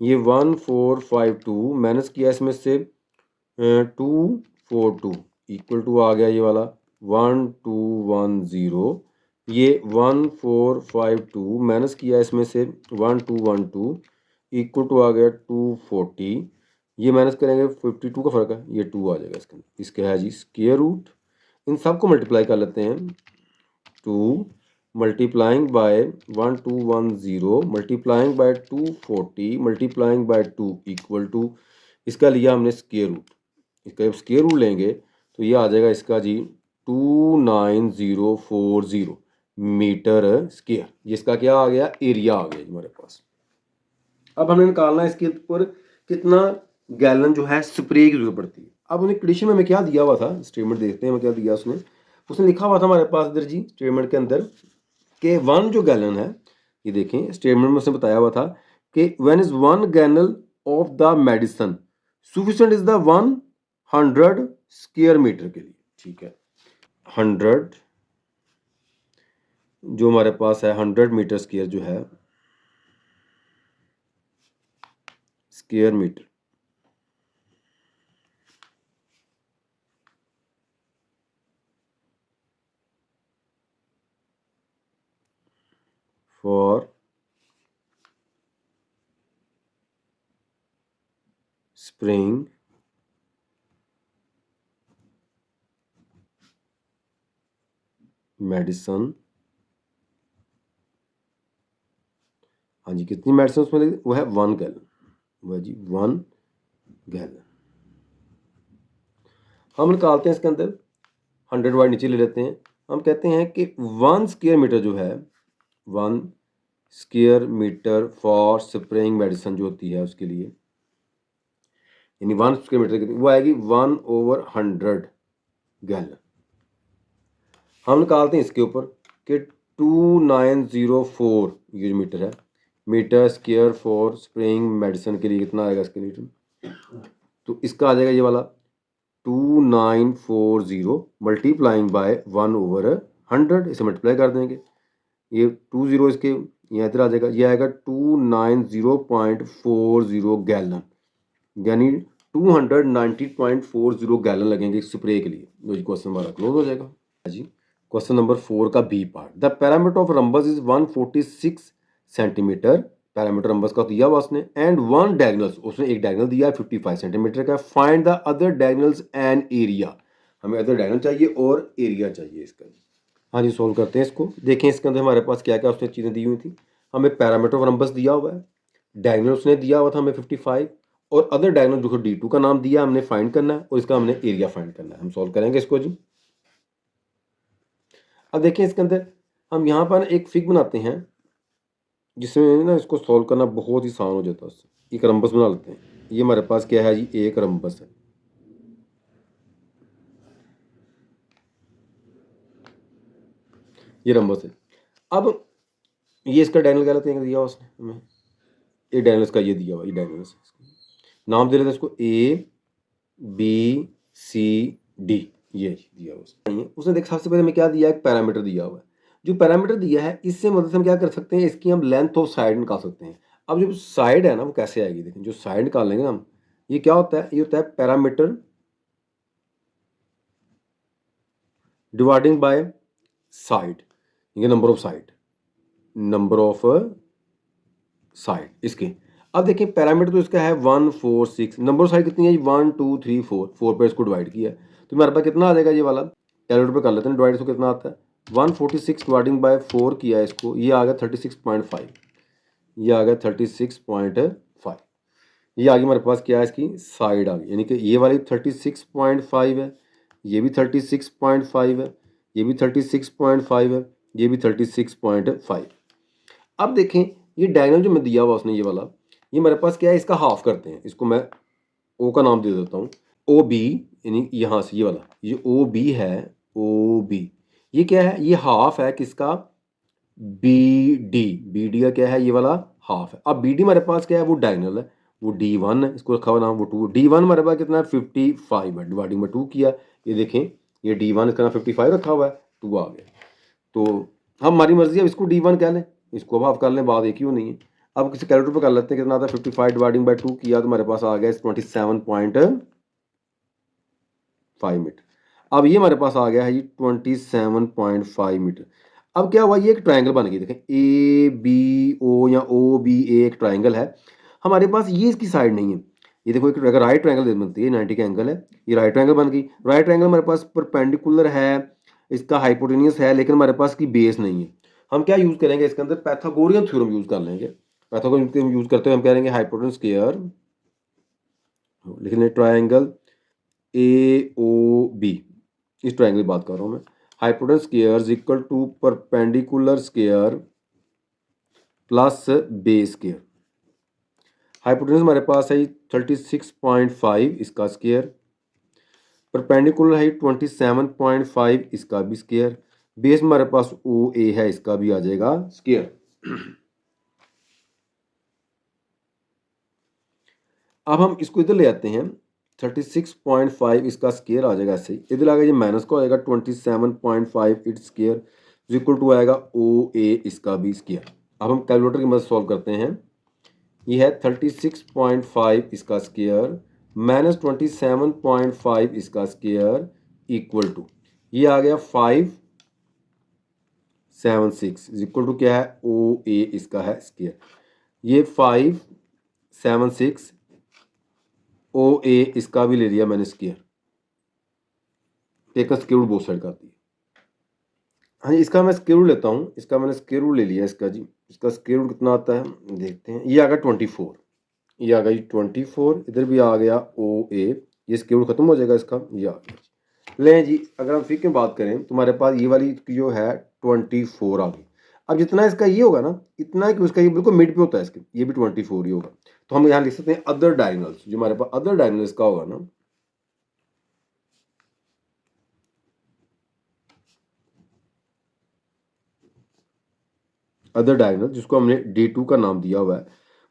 ये 1452 माइनस किया इसमें से 242 इक्वल टू आ गया ये वाला 1210, ये 1452 माइनस किया इसमें से 1212, इक्वल टू आ गया 240, ये माइनस करेंगे 52 का फ़र्क है, ये 2 आ जाएगा इसके अंदर। इसके है जी स्क्वायर रूट, इन सबको मल्टीप्लाई कर लेते हैं। 2 multiplying by 1210 multiplying by 240 multiplying by 2 equal to, इसका लिया हमने स्क्वायर रूट, इसका जब स्क्वायर रूट लेंगे तो ये आ जाएगा इसका जी 29040 मीटर स्क्वायर। जिसका क्या आ गया, एरिया आ गया हमारे पास। अब हमने निकालना है इसके ऊपर कितना गैलन जो है स्प्रे की जरूरत पड़ती है। अब उन्हें कंडीशन में हमें क्या दिया हुआ था, स्टेटमेंट देखते हैं हमें क्या दिया उसने। उसने लिखा हुआ था हमारे पास इधर जी स्टेटमेंट के अंदर कि 1 जो गैलन है, ये देखें स्टेटमेंट में उसने बताया हुआ था कि when is 1 gallon of the medicine sufficient is the 100 square metre के लिए। ठीक है, 100 जो हमारे पास है 100 मीटर स्क्वायर जो है square metre for spraying medicine. हाँ जी, कितनी मेडिसिन उसमें लगी, वो है 1 गैलन, वह जी 1 गैलन। हम निकालते हैं इसके अंदर 100 वाइड नीचे ले लेते हैं। हम कहते हैं कि 1 स्क्वायर मीटर जो है 1 square metre for spraying medicine जो होती है उसके लिए, यानी 1 स्क्वायर मीटर कितनी वो आएगी 1/100 गैलन। हम निकालते हैं इसके ऊपर कि 2904 ये जो मीटर है, metre square for spraying medicine के लिए कितना आएगा इसके लीटर, तो इसका आ जाएगा ये वाला 2940 मल्टीप्लाइंग बाय 1/100, इसे मल्टीप्लाई कर देंगे, ये 20 इसके यहाँ इधर आ जाएगा, ये आएगा 290.40 गैलन, यानी 290.40 गैलन लगेंगे स्प्रे के लिए। तो क्वेश्चन हमारा क्लोज हो जाएगा जी। क्वेश्चन नंबर 4 का B part, the parameter of rhombus is 146 centimeter, parameter rhombus का दिया हुआ उसने, एंड 1 डायगोनल्स, उसने एक डायगोनल दिया है 55 सेंटीमीटर का। Find the other diagonals and area, हमें अदर डायगोनल चाहिए और एरिया चाहिए इसका। हाँ जी, सोल्व करते हैं इसको। देखें इसके अंदर हमारे पास क्या क्या उसने चीज़ें दी हुई थी। हमें पैरामीटर ऑफ रंबस दिया हुआ है, डायगोनल उसने दिया हुआ था हमें 55, और अदर डायगोनल जो D2 का नाम दिया हमने फाइंड करना है, और इसका हमने एरिया फाइंड करना है। हम सॉल्व करेंगे इसको जी। अब देखें इसके अंदर हम यहाँ पर एक फिग बनाते हैं जिसमें ना इसको सॉल्व करना बहुत ही आसान हो जाता है। उससे एक रंबस बना लेते हैं। ये हमारे पास क्या है जी, एक रंबस है। ये रंबस है। अब ये इसका डायगोनल क्या लेते हैं, दिया उसने हमें, ये डायगोनल का ये दिया हुआ, ये डायगोनल नाम दे लेते हैं इसको ABCD, ये दिया हुआ उसने। देख सबसे पहले हमें क्या दिया है, एक पैरामीटर दिया हुआ है। जो पैरामीटर दिया है इससे मदद से हम क्या कर सकते हैं, इसकी हम लेंथ ऑफ साइड निकाल सकते हैं। अब जो साइड है ना वो कैसे आएगी, देखें जो साइड निकाल लेंगे हम, ये क्या होता है, ये होता है पैरामीटर डिवाइडिंग बाय साइड, ये number of side, number of side इसके। अब देखिए पैरामीटर तो इसका है 1 4 6, नंबर ऑफ साइड कितनी है 1 2 3 4 पे इसको डिवाइड किया, तो हमारे पास कितना आ जाएगा, ये वाला कैलकुलेटर पे कर लेते हैं डिवाइड, इसको कितना आता है 146 डिवाइडिंग बाय 4 किया इसको, ये आ गया 36.5, ये आ गया 36.5। ये आगे हमारे पास क्या है, इसकी साइड आ गई, यानी कि ये वाली 36.5 है, ये भी 36.5 है, ये भी 36.5 है, ये भी 36.5। अब देखें ये डायगोनल जो मैं दिया हुआ उसने, ये वाला, ये मेरे पास क्या है, इसका हाफ करते हैं, इसको मैं ओ का नाम दे देता हूँ, OB, यानी यहाँ से ये वाला, ये OB है, OB ये क्या है, ये हाफ है किसका, BD का क्या है, ये वाला हाफ है। अब BD हमारे पास क्या है, वो डायगोनल है, वो D1 है, इसको रखा हुआ नाम वो 2, D1 हमारे पास कितना है 55 है, डिवाइडिंग में 2 किया, ये देखें ये D1 इसका नाम 55 रखा हुआ है, 2 आ गया। तो हम हमारी मर्जी है, इसको D1 कह लें, इसको अब हाफ कर लें, बात एक ही नहीं है। अब किसी कैलकुलेटर पर कर लेते हैं, कितना आता है 55 डिवाइडिंग बाय 2 किया तो हमारे पास आ गया 27.5 मीटर। अब ये हमारे पास आ गया है जी 27.5 मीटर। अब क्या हुआ, ये एक ट्रायंगल बन गई, देखें ABO या OBA एक ट्रायंगल है। हमारे पास ये इसकी साइड नहीं है। ये देखो, एक अगर राइट ट्रायंगल बनती है, 90 का एंगल है, ये राइट ट्रायंगल बन गई। राइट ट्रायंगल हमारे पास परपेंडिकुलर है, इसका हाइपोटेनियस है, लेकिन हमारे पास की बेस नहीं है। हम क्या यूज़ करेंगे इसके अंदर? पाइथागोरियन थ्योरम यूज़ कर लेंगे। पाइथागोरियन थ्योरम यूज़ करते हुए हम कह लेंगे हाइपोटेनस स्क्वायर, लिख लें ट्रायंगल ए ओ बी, इस ट्रायंगल की बात कर रहा हूँ मैं। Hypotenuse square is equal to perpendicular square plus base square. Hypotenuse हमारे पास है 36.5, इसका स्क्वायर। परपेंडिकुलर है 27.5, इसका भी स्क्वायर। बेस हमारे पास ओ ए है, इसका भी आ जाएगा स्क्वायर। अब हम इसको इधर ले आते हैं, 36.5 इसका स्क्वायर आ जाएगा ऐसे ही। इधर आ गया ये माइनस का हो जाएगा 27.5 इट्स स्क्वायर इक्वल टू आएगा ओ ए, इसका भी स्क्वायर। अब हम कैलकुलेटर की मदद सॉल्व करते हैं। ये है 36.5 इसका स्क्वायर माइनस 27.5 इसका स्क्वायर इक्वल टू, ये आ गया 576 इक्वल टू क्या है? ओ ए इसका है स्क्वायर। ये 576 ओ ए इसका भी ले लिया मैंने square, taken square root both side का आती है। हाँ जी, इसका मैं स्क्वायर रूट लेता हूँ, इसका मैंने स्क्वायर रूट ले लिया इसका जी। इसका स्क्वायर रूट कितना आता है देखते हैं। ये आ गया 24, ये आ गया जी 24। इधर भी आ गया ओ ए, ये स्क्वायर रूट खत्म हो जाएगा इसका, ये आ गया। लें जी, अगर हम फिर बात करें, तुम्हारे पास ये वाली जो है 24 आ गई। अब जितना इसका ये होगा ना, इतना कि उसका ये बिल्कुल मिड पे होता है इसके, ये भी 24 ही होगा। तो हम यहाँ लिख सकते हैं अदर डायगोनल्स, जो हमारे पास अदर डायगोनल इसका होगा ना, अदर डायगोनल जिसको हमने D2 का नाम दिया हुआ है,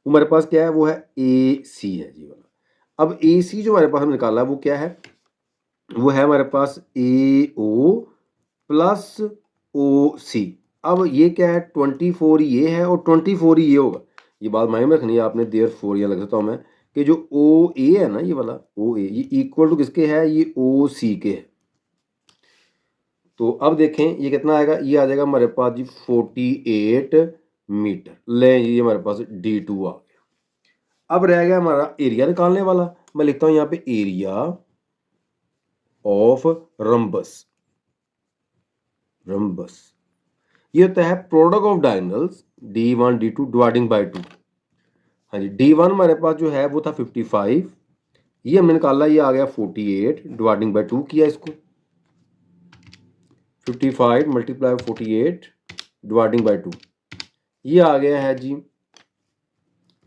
वो हमारे पास क्या है? वो है ए सी है जी वाला। अब ए सी जो हमारे पास हमने निकाला है वो क्या है? वो है हमारे पास ए ओ प्लस ओ सी। अब ये क्या है? 24 ये है और 24 ही ये होगा। ये बात माइंड में रखनी है आपने, देयर फोर यहाँ लग सकता हूँ मैं, कि जो ओ ए है ना, ये वाला ओ ए, ये इक्वल टू किसके है? ये ओ सी के है। तो अब देखें ये कितना आएगा? ये आ जाएगा हमारे पास जी 48 मीटर। लें ये हमारे पास D2 आ गया। अब रह गया हमारा एरिया निकालने वाला। मैं लिखता हूं यहाँ पे एरिया ऑफ रम्बस। रम्बस ये होता है product of diagonals D1 D2 dividing by 2। हाँ जी, D1 हमारे पास जो है वो था 55, ये हमने निकाला, ये आ गया 48 डिवाइडिंग बाय 2 किया इसको। 55 मल्टीप्लाई 48 डिवाइडिंग बाय 2, ये आ गया है जी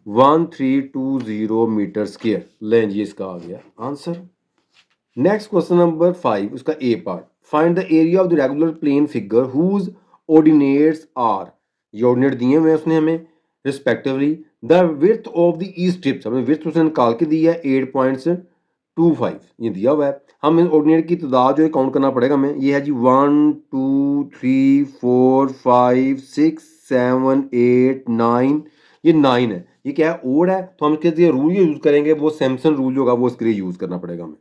1320 मीटर स्क्वायर। लें जी, इसका आ गया आंसर। नेक्स्ट क्वेश्चन नंबर 5, उसका A part. Find the area of the regular plane figure whose ordinates are. ये ऑर्डिनेट दिए हुए हैं उसने हमें respectively. The width of the each strips, हमें विड्थ उसने निकाल के दी है 8.25, ये दिया हुआ है। हम इन ऑर्डिनेट की तादाद जो है काउंट करना पड़ेगा हमें। ये है जी 1 2 3 4 5 6 7 8 9, ये 9 है। ये क्या है? ओड है, तो हम इसके लिए रूल यूज करेंगे, वो सैमसन रूल जो होगा वो इसके लिए यूज करना पड़ेगा हमें।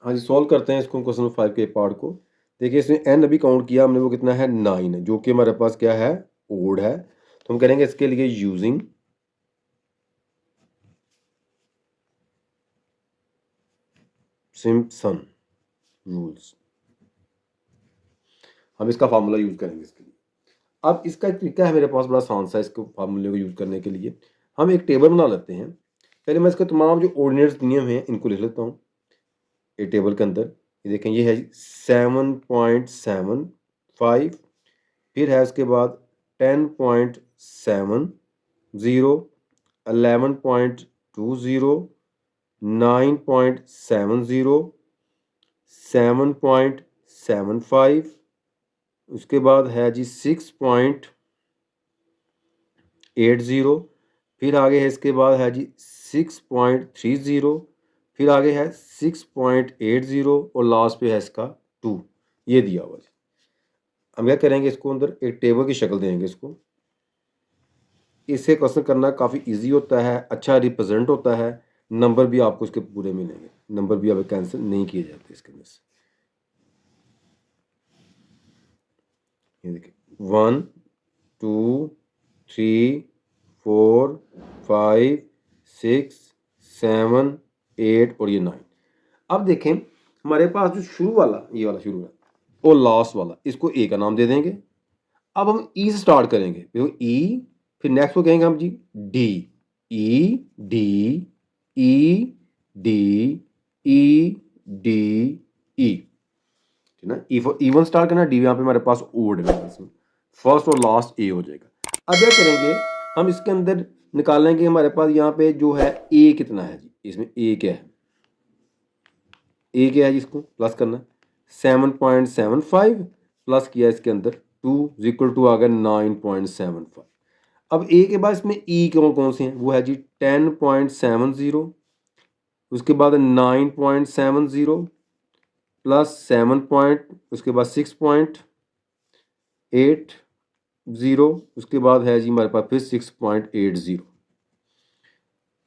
हाँ जी, सॉल्व करते हैं इसको, क्वेश्चन 5 के पार्ट को। देखिए इसमें एन अभी काउंट किया हमने, वो कितना है? 9 है, जो कि हमारे पास क्या है? ओड है। तो हम करेंगे इसके लिए यूजिंग सिम्पसन रूल्स, हम इसका फार्मूला यूज करेंगे इसके लिए। अब इसका एक तरीका है मेरे पास बड़ा आसान सा, इसको फार्मूले को यूज करने के लिए हम एक टेबल बना लेते हैं। पहले मैं इसके तमाम जो ऑर्डिनेट्स दिए हुए हैं इनको लिख लेता हूँ एक टेबल के अंदर। ये देखें, ये है 7.75, फिर है उसके बाद 10.70, 11.20, 9.70, 7.75, उसके बाद है जी 6.80, फिर आगे है इसके बाद है जी 6.30, फिर आगे है 6.80 और लास्ट पे है इसका 2। ये दिया हुआ है। हम क्या करेंगे, इसको अंदर एक टेबल की शक्ल देंगे इसको। इससे क्वेश्चन करना काफ़ी इजी होता है, अच्छा रिप्रेजेंट होता है, नंबर भी आपको इसके पूरे मिलेंगे, नंबर भी अब कैंसिल नहीं किए जाते इसके अंदर से। ये देखिए 1 2 3 4 5 6 7 8 और ये 9। अब देखें हमारे पास जो शुरू वाला, ये वाला शुरू है और लास्ट वाला, इसको ए का नाम दे देंगे। अब हम ई से स्टार्ट करेंगे, देखो ई, फिर नेक्स्ट को कहेंगे हम G D, E D E D E D E, ठीक ना। ई फॉर इवन स्टार्ट करना, डी यहाँ पे हमारे पास ओड है, फर्स्ट और लास्ट ए हो जाएगा। अब क्या करेंगे हम इसके अंदर निकालेंगे, हमारे पास यहाँ पे जो है ए कितना है जी, इसमें ए क्या है, ए क्या है जिसको प्लस करना है 7.75 प्लस किया इसके अंदर 2 इक्वल टू आ गया 9.75। अब ए के बाद इसमें ई कौन कौन से हैं, वो है जी 10.70, उसके बाद 9.70 प्लस 7 उसके बाद 6.80, उसके बाद है जी हमारे पास फिर 6.80।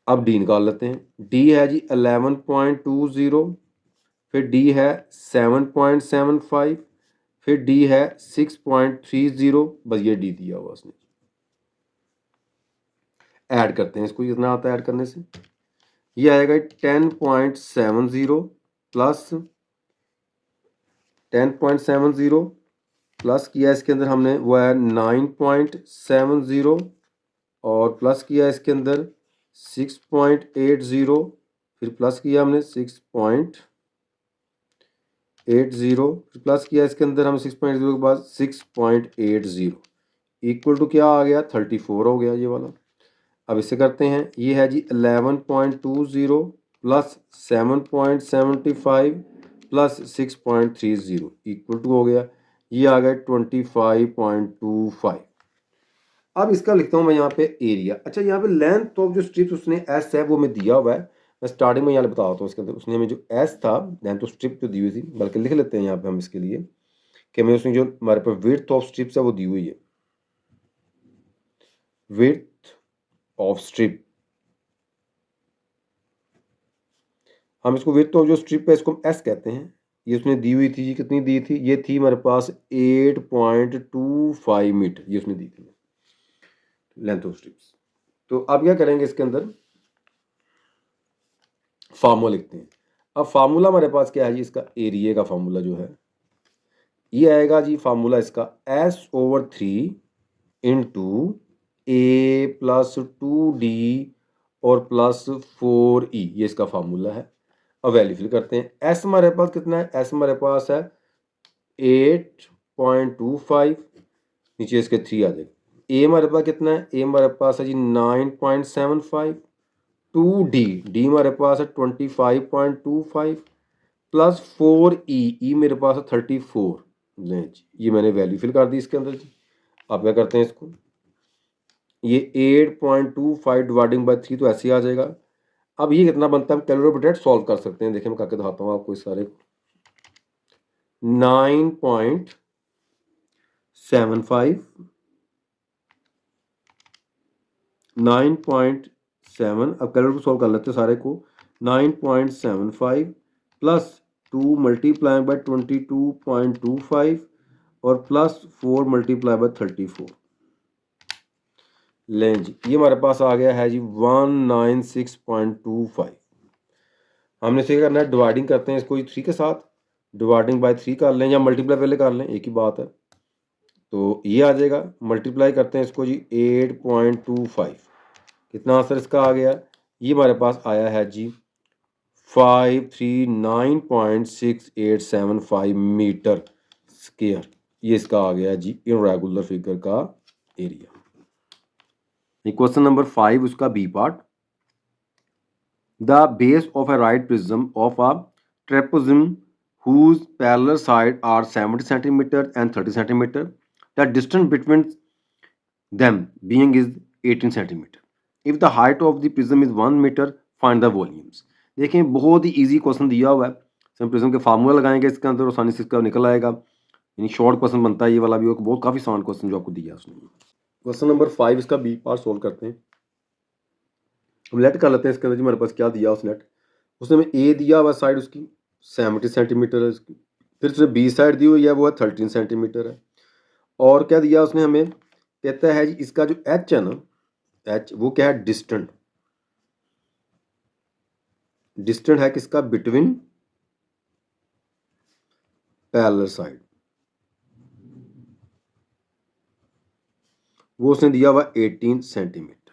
अब डी निकाल लेते हैं, डी है जी 11.20, फिर डी है 7.75, फिर डी है 6.30, बस ये डी दिया हुआ उसने। ऐड करते हैं इसको, कितना आता है ऐड करने से, ये आएगा 10.70 प्लस 10.70 प्लस किया इसके अंदर हमने वो है 9.70 और प्लस किया इसके अंदर 6.80, फिर प्लस किया हमने 6.80, फिर प्लस किया इसके अंदर हमने 6.80 के बाद 6.80 इक्वल टू क्या आ गया 34 हो गया ये वाला। अब इसे करते हैं, ये है जी 11.20 प्लस 7.75 प्लस 6.30 इक्वल टू हो गया, ये आ गया 25.25। अब इसका लिखता हूँ मैं यहाँ पे एरिया। अच्छा यहाँ पे लेंथ ऑफ जो स्ट्रिप्स उसने एस है वो मैं दिया हुआ है, मैं स्टार्टिंग में यहाँ बताता हूँ इसके अंदर उसने हमें जो एस था लेंथ ऑफ स्ट्रिप जो दी हुई थी, बल्कि लिख लेते हैं यहाँ पे हम इसके लिए कि हमें उसने जो हमारे पास विड्थ ऑफ स्ट्रिप्स है वो दी हुई है, विड्थ ऑफ स्ट्रिप, हम इसको विड्थ ऑफ जो स्ट्रिप है इसको हम एस कहते हैं। ये उसने दी हुई थी, ये कितनी दी थी, ये थी हमारे पास 8.25 मीटर, ये उसने दी थी लेंथ ऑफ स्ट्रिप्स। तो अब क्या करेंगे इसके अंदर फार्मूला लिखते हैं। अब फार्मूला हमारे पास क्या है जी, इसका एरिया का फार्मूला जो है ये आएगा जी, फार्मूला इसका S/3 इंटू ए प्लस 2D और प्लस 4E, ये इसका फार्मूला है। अब वैल्यू फिल करते हैं, एस हमारे पास कितना है, एस हमारे पास है 8.25, नीचे इसके 3 आ जाएगा। ए हमारे पास कितना है, ए हमारे पास है जी 9.75, 2D, डी हमारे पास है 25.25 प्लस 4E, ई मेरे पास है 34। जी, ये मैंने वैल्यू फिल कर दी इसके अंदर जी। अब क्या करते हैं इसको, ये 8.25 डिवाइडिंग बाय 3 तो ऐसे ही आ जाएगा। अब ये कितना बनता है, हम कैलकुलेटर डायरेक्ट सॉल्व कर सकते हैं, देखिए मैं करके दिखाता हूँ आपको इस सारे को। 9.75 9.7, अब कैलकुलेटर सॉल्व कर लेते हैं सारे को। 9.75 प्लस 2 मल्टीप्लाई बाय 22.25 और प्लस 4 मल्टीप्लाई बाय 34। लें जी, ये हमारे पास आ गया है जी 196.25। हमने इसे करना है, डिवाइडिंग करते हैं इसको 3 के साथ, डिवाइडिंग बाय 3 कर लें या मल्टीप्लाई पहले कर लें, एक ही बात है। तो ये आ जाएगा, मल्टीप्लाई करते हैं इसको जी 8.25, कितना आंसर इसका आ गया, ये हमारे पास आया है जी 539.6875 मीटर स्क्वायर, ये इसका आ गया जी इरेगुलर फिगर का एरिया। क्वेश्चन नंबर 5 उसका B part, the base of a right prism of a trapezium whose parallel sides are 70 centimeter and 30 centimeter, the distance between them being is 18 centimeter. If the height of the prism is 1 meter, find the volumes. देखें बहुत ही इजी क्वेश्चन दिया हुआ है, हम प्रिज्म के फार्मूला लगाएंगे इसके अंदर, आसानी से इसका निकल आएगा, यानी शॉर्ट क्वेश्चन बनता है ये वाला भी, बहुत काफ़ी आसान क्वेश्चन जो आपको दिया उसने। क्वेश्चन नंबर 5 इसका बी पार्ट सोल्व करते हैं। हम लेट कर लेते हैं इसके अंदर जी, हमारे पास क्या दिया उसने, उसने हमें ए दिया हुआ साइड उसकी 70 सेंटीमीटर है इसकी, फिर उसने बी साइड दी हुई है वो है 13 सेंटीमीटर है, और क्या दिया उसने हमें, कहता है जी इसका जो एच है ना, एच वो क्या है, डिस्टेंट। डिस्टेंट है किसका, बिटवीन पैरेलल साइड, वो उसने दिया हुआ 18 सेंटीमीटर,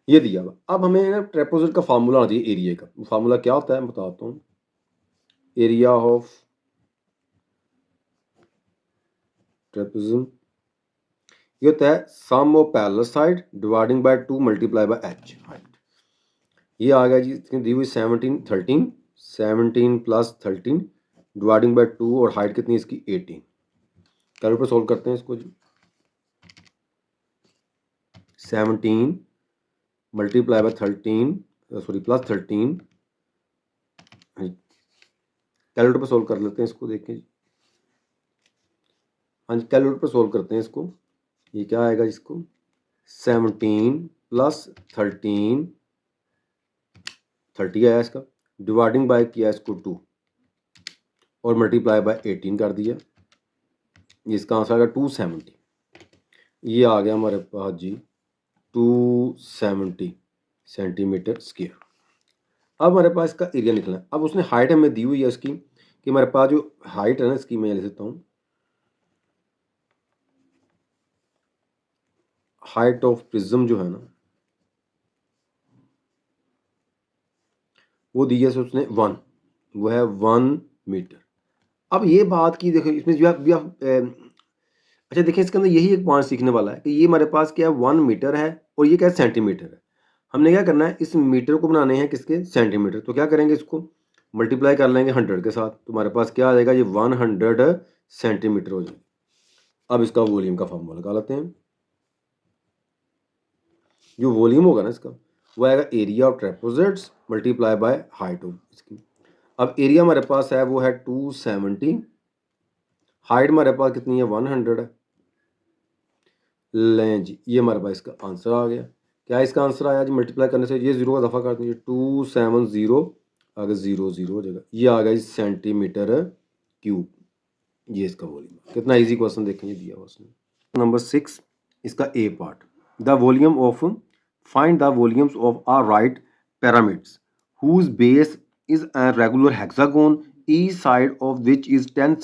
ये दिया हुआ। अब हमें ना ट्रेपेजॉइड का फार्मूला आना चाहिए एरिया का। फार्मूला क्या होता है मैं बताता हूँ। एरिया ऑफ ट्रेपेजम ये होता है sum of parallel side dividing by 2 multiply by H height. ये आ गया जी, इसकी दी हुई 17 13, 17 प्लस 13 डिवाइडिंग बाय 2 और हाइट कितनी इसकी 18। कैलकुलेटर सोल्व करते हैं इसको जी। 17 multiply bye 13 sorry plus 13, calculator पर सोल्व कर लेते हैं इसको, देखें जी। हाँ जी, कैलकुलेटर पर सोल्व करते हैं इसको। ये क्या आएगा इसको, 17 प्लस 13 30 आया इसका, डिवाइडिंग बाय किया इसको 2 और मल्टीप्लाई बाय 18 कर दिया। इसका आंसर आएगा 270। ये आ गया हमारे पास जी 270 सेंटीमीटर स्क्वायर। अब हमारे पास इसका एरिया निकलना है। अब उसने हाइट हमें दी हुई है इसकी कि हमारे पास जो हाइट है ना इसकी, मैं लिख देता हूँ, हाइट ऑफ प्रिज्म जो है ना वो दी है उसने 1, वो है 1 मीटर। अब ये बात की देखो इसमें जो अच्छा देखिए इसके अंदर यही एक पॉइंट सीखने वाला है कि ये हमारे पास क्या है 1 मीटर है और ये क्या है सेंटीमीटर है। हमने क्या करना है, इस मीटर को बनाने हैं किसके, सेंटीमीटर। तो क्या करेंगे, इसको मल्टीप्लाई कर लेंगे 100 के साथ, तो हमारे पास क्या आ जाएगा, ये 100 सेंटीमीटर हो जाएगा। अब इसका वॉल्यूम का फॉर्मूला लगा लेते हैं। जो वॉल्यूम होगा ना इसका वो आएगा area of trapezoids multiply by height of इसकी। अब एरिया हमारे पास है वो है 270, हाइट हमारे पास कितनी है 100 है। लें जी, ये हमारे पास इसका आंसर आ गया। क्या इसका आंसर आया जी, मल्टीप्लाई करने से ये जीरो का दफ़ा कर दीजिए, 270 आगे 0 हो जाएगा। ये आ गया जी सेंटीमीटर क्यूब। ये इसका वॉल्यूम। कितना इजी क्वेश्चन देखें, ये दिया हुआ उसने। नंबर 6 इसका A part, the volume of find the volumes of a right pyramid's whose base is a regular hexagon, each side of which is 10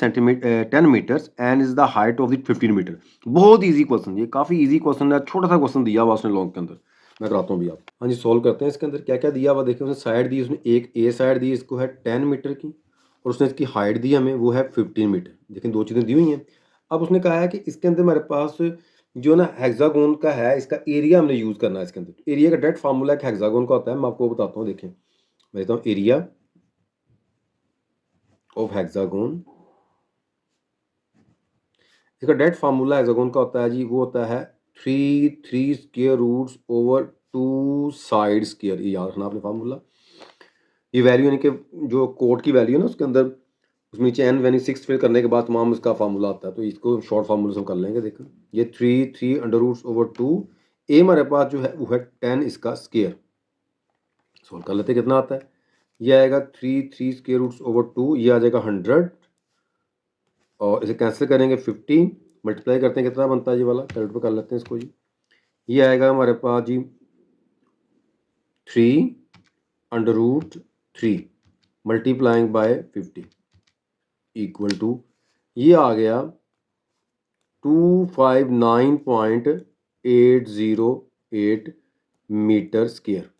meters and is the height of it 15 metre. बहुत इजी क्वेश्चन, ये काफ़ी इजी क्वेश्चन है, छोटा सा क्वेश्चन दिया हुआ उसने लॉन्ग के अंदर। मैं कराता हूँ भी आप। हाँ जी, सॉल्व करते हैं। इसके अंदर क्या क्या दिया हुआ देखिए, उसने साइड दी, उसने एक ए साइड दी इसको है 10 मीटर की और उसने इसकी हाइट दी हमें वो है 15 मीटर। लेकिन दो चीज़ें दी हुई हैं। अब उसने कहा है कि इसके अंदर हमारे पास जो ना हेक्सागोन का है, इसका एरिया हमने यूज़ करना है इसके अंदर। एरिया का डायरेक्ट फार्मूला एक हेक्सागोन का होता है, मैं आपको बताता हूँ। देखें मैं कहता हूँ एरिया ऑफ हेक्सागोन, इसका डायरेक्ट फार्मूला हेक्सागोन का होता है जी, वो होता है 3 square roots over 2 side square. ये याद रखना आपने फार्मूला। ये वैल्यू यानी कि जो कोड की वैल्यू है ना उसके अंदर, उसमें नीचे एन यानी 6 फिल करने के बाद तमाम उसका फार्मूला आता है। तो इसको शॉर्ट फार्मूला से हम कर लेंगे। देखो ये 3 अंडर रूट्स ओवर 2, ए हमारे पास जो है वो है 10 इसका स्क्वायर। सोल्व कर लेते कितना आता है। ये आएगा 3 स्क्वायर रूट्स ओवर 2, ये आ जाएगा 100 और इसे कैंसिल करेंगे 50, मल्टीप्लाई करते हैं कितना बनता है ये वाला, कैलकुलेट पर कर लेते हैं इसको जी। ये आएगा हमारे पास जी 3 under root 3 multiplying by 50 equal to, ये आ गया 259.808 मीटर स्क्वायर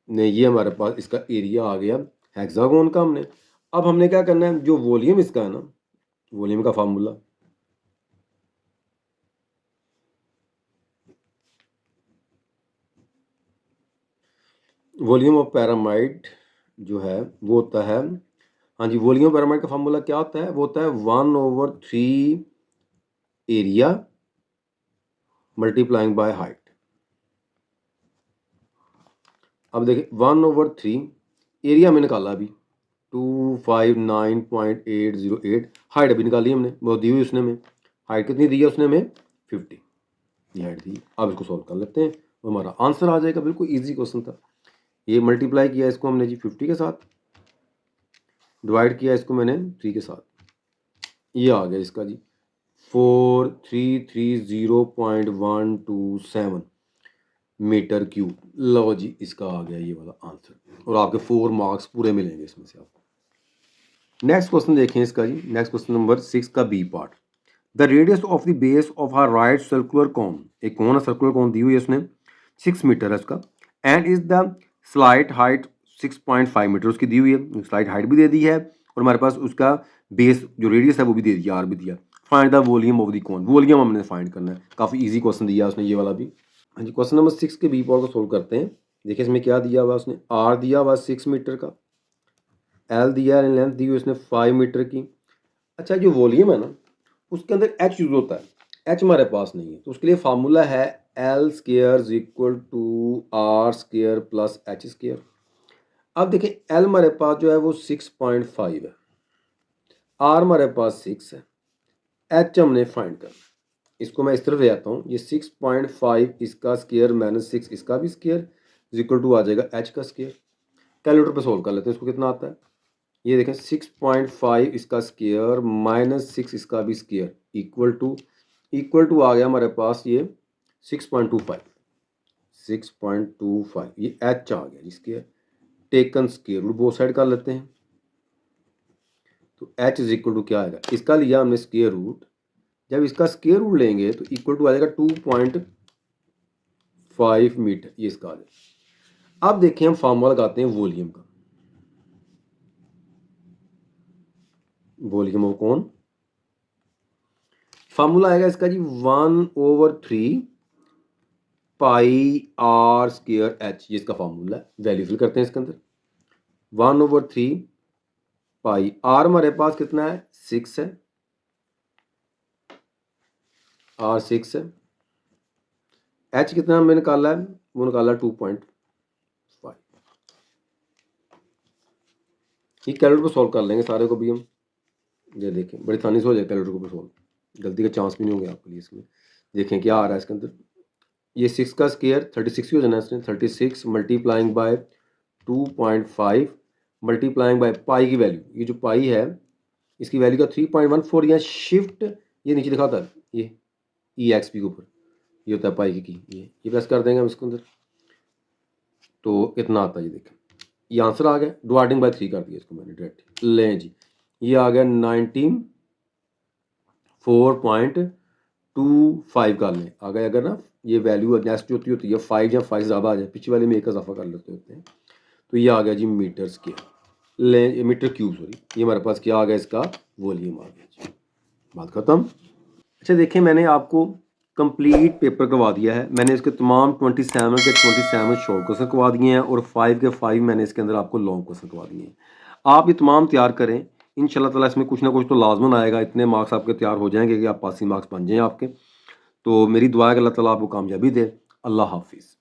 ने। ये हमारे पास इसका एरिया आ गया हेक्सागोन का। हमने अब हमने क्या करना है, जो वॉल्यूम इसका है ना, वॉल्यूम का फार्मूला, वॉल्यूम ऑफ पैरामाइड जो है वो होता है, हाँ जी, वॉल्यूम पैरामाइड का फार्मूला क्या होता है, वो होता है 1/3 एरिया मल्टीप्लाइंग बाय हाइट। अब देखिए 1/3 एरिया में निकाला अभी 259.808, हाइट अभी निकाली हमने, वो दी हुई उसने हमें। हाइट कितनी दी है उसने हमें 50, ये हाइट दी। अब इसको सॉल्व कर लेते हैं तो हमारा आंसर आ जाएगा। बिल्कुल इजी क्वेश्चन था। ये मल्टीप्लाई किया इसको हमने जी 50 के साथ, डिवाइड किया इसको मैंने 3 के साथ, ये आ गया इसका जी 4330.127। Metre cube. लो जी, इसका आ गया ये वाला आंसर और आपके 4 मार्क्स पूरे मिलेंगे इसमें से आपको। नेक्स्ट क्वेश्चन देखें इसका जी। नेक्स्ट क्वेश्चन नंबर 6 का B part. The radius of the base of her right circular cone, एक कोन है, सर्कुलर कोन दी हुई है उसने, 6 मीटर है उसका, and is the slight height 6.5 metre उसकी दी हुई है, स्लाइट हाइट भी दे दी है और हमारे पास उसका बेस जो रेडियस है वो भी दे दिया, आर भी दिया। Find the volume of the cone, volume हमने फाइंड करना है। काफ़ी इजी क्वेश्चन दिया उसने ये वाला भी। हाँ जी, क्वेश्चन नंबर 6 के बी पार्ट को सोल्व करते हैं। देखिए इसमें क्या दिया हुआ उसने, आर दिया हुआ 6 मीटर का, एल दिया है, लेंथ दी हुई उसने 5 मीटर की। अच्छा, जो वॉल्यूम है ना उसके अंदर एच यूज होता है, एच हमारे पास नहीं है, तो उसके लिए फार्मूला है L square is equal to R square plus H square. अब देखिए एल हमारे पास जो है वो 6.5 है, आर हमारे पास 6 है, एच हमने फाइंड करना है। इसको मैं इस तरफ ले आता हूँ, ये 6.5 इसका स्क्वायर माइनस 6 इसका भी स्क्वायर इज इक्वल टू आ जाएगा एच का स्क्वायर। कैलकुलेटर पे सोल्व कर लेते हैं, इसको कितना आता है। ये देखें 6.5 इसका स्क्वायर माइनस 6 इसका भी स्क्वायर इक्वल टू आ गया हमारे पास ये 6.25 ये एच आ गया जिसके taken square root both side कर लेते हैं। तो एच इज इक्वल टू क्या आएगा, इसका लिया हमने स्क्वायर रूट, जब इसका स्क्वायर रूट लेंगे तो इक्वल टू आ जाएगा 2.5 मीटर, ये इसका आ जाएगा। अब देखिए हम फार्मूला लगाते हैं वॉल्यूम का, वॉल्यूम ऑफ कौन, फार्मूला आएगा इसका जी 1/3 पाई आर स्क्वायर एच, ये इसका फार्मूला है। वैल्यू फिल करते हैं इसके अंदर, 1/3 पाई, आर हमारे पास कितना है 6 है, आर 6 है, एच कितना हमने निकाला है, वो निकाला 2.5। ये कैलकुलेटर को सॉल्व कर लेंगे सारे को भी हम, ये देखें बड़ी आसानी से हो जाए कैलकुलेटर को सॉल्व, गलती के चांस भी नहीं होंगे आपके लिए इसमें। देखें क्या आ रहा है इसके अंदर, ये 6 का स्क्वायर 36 ही हो जाना है इसमें, 36 multiplying by 2.5 multiplying by pi की वैल्यू, ये जो पाई है इसकी वैल्यू का 3.14, यहाँ शिफ्ट ये नीचे दिखाता है ये ई एक्स पी के ऊपर, ये होता है पाई की, ये प्रेस कर देंगे हम इसके अंदर तो इतना आता है। ये देखें ये आंसर आ गया, डिवाइडिंग बाय 3 कर दिया इसको मैंने डायरेक्ट, लें जी ये आ गया 94.25 कर लें आ गया। अगर ना ये वैल्यू नेक्स्ट होती है 5 या 5 ज़्यादा आ जाए, पिछले वाले में एक इजाफा कर लेते होते हैं, तो ये आ गया जी मीटर स्क्वायर, ले मीटर क्यूब सॉरी, ये हमारे पास क्या आ गया, इसका वॉल्यूम आ गया जी, बात खत्म। अच्छा देखिए मैंने आपको कंप्लीट पेपर करवा दिया है, मैंने इसके तमाम 27 के 27 शॉर्ट क्वेश्चन करवा दिए हैं और 5 के 5 मैंने इसके अंदर आपको लॉन्ग क्वेश्चन करवा दिए हैं। आप ये तमाम तैयार करें, इंशाल्लाह ताला इसमें कुछ ना कुछ तो लाजमन आएगा, इतने मार्क्स आपके तैयार हो जाएंगे कि आप पासिंग मार्क्स बन जाएँ आपके। तो मेरी दुआ है कि अल्लाह ताला आपको कामयाबी दे। अल्लाह हाफिज़।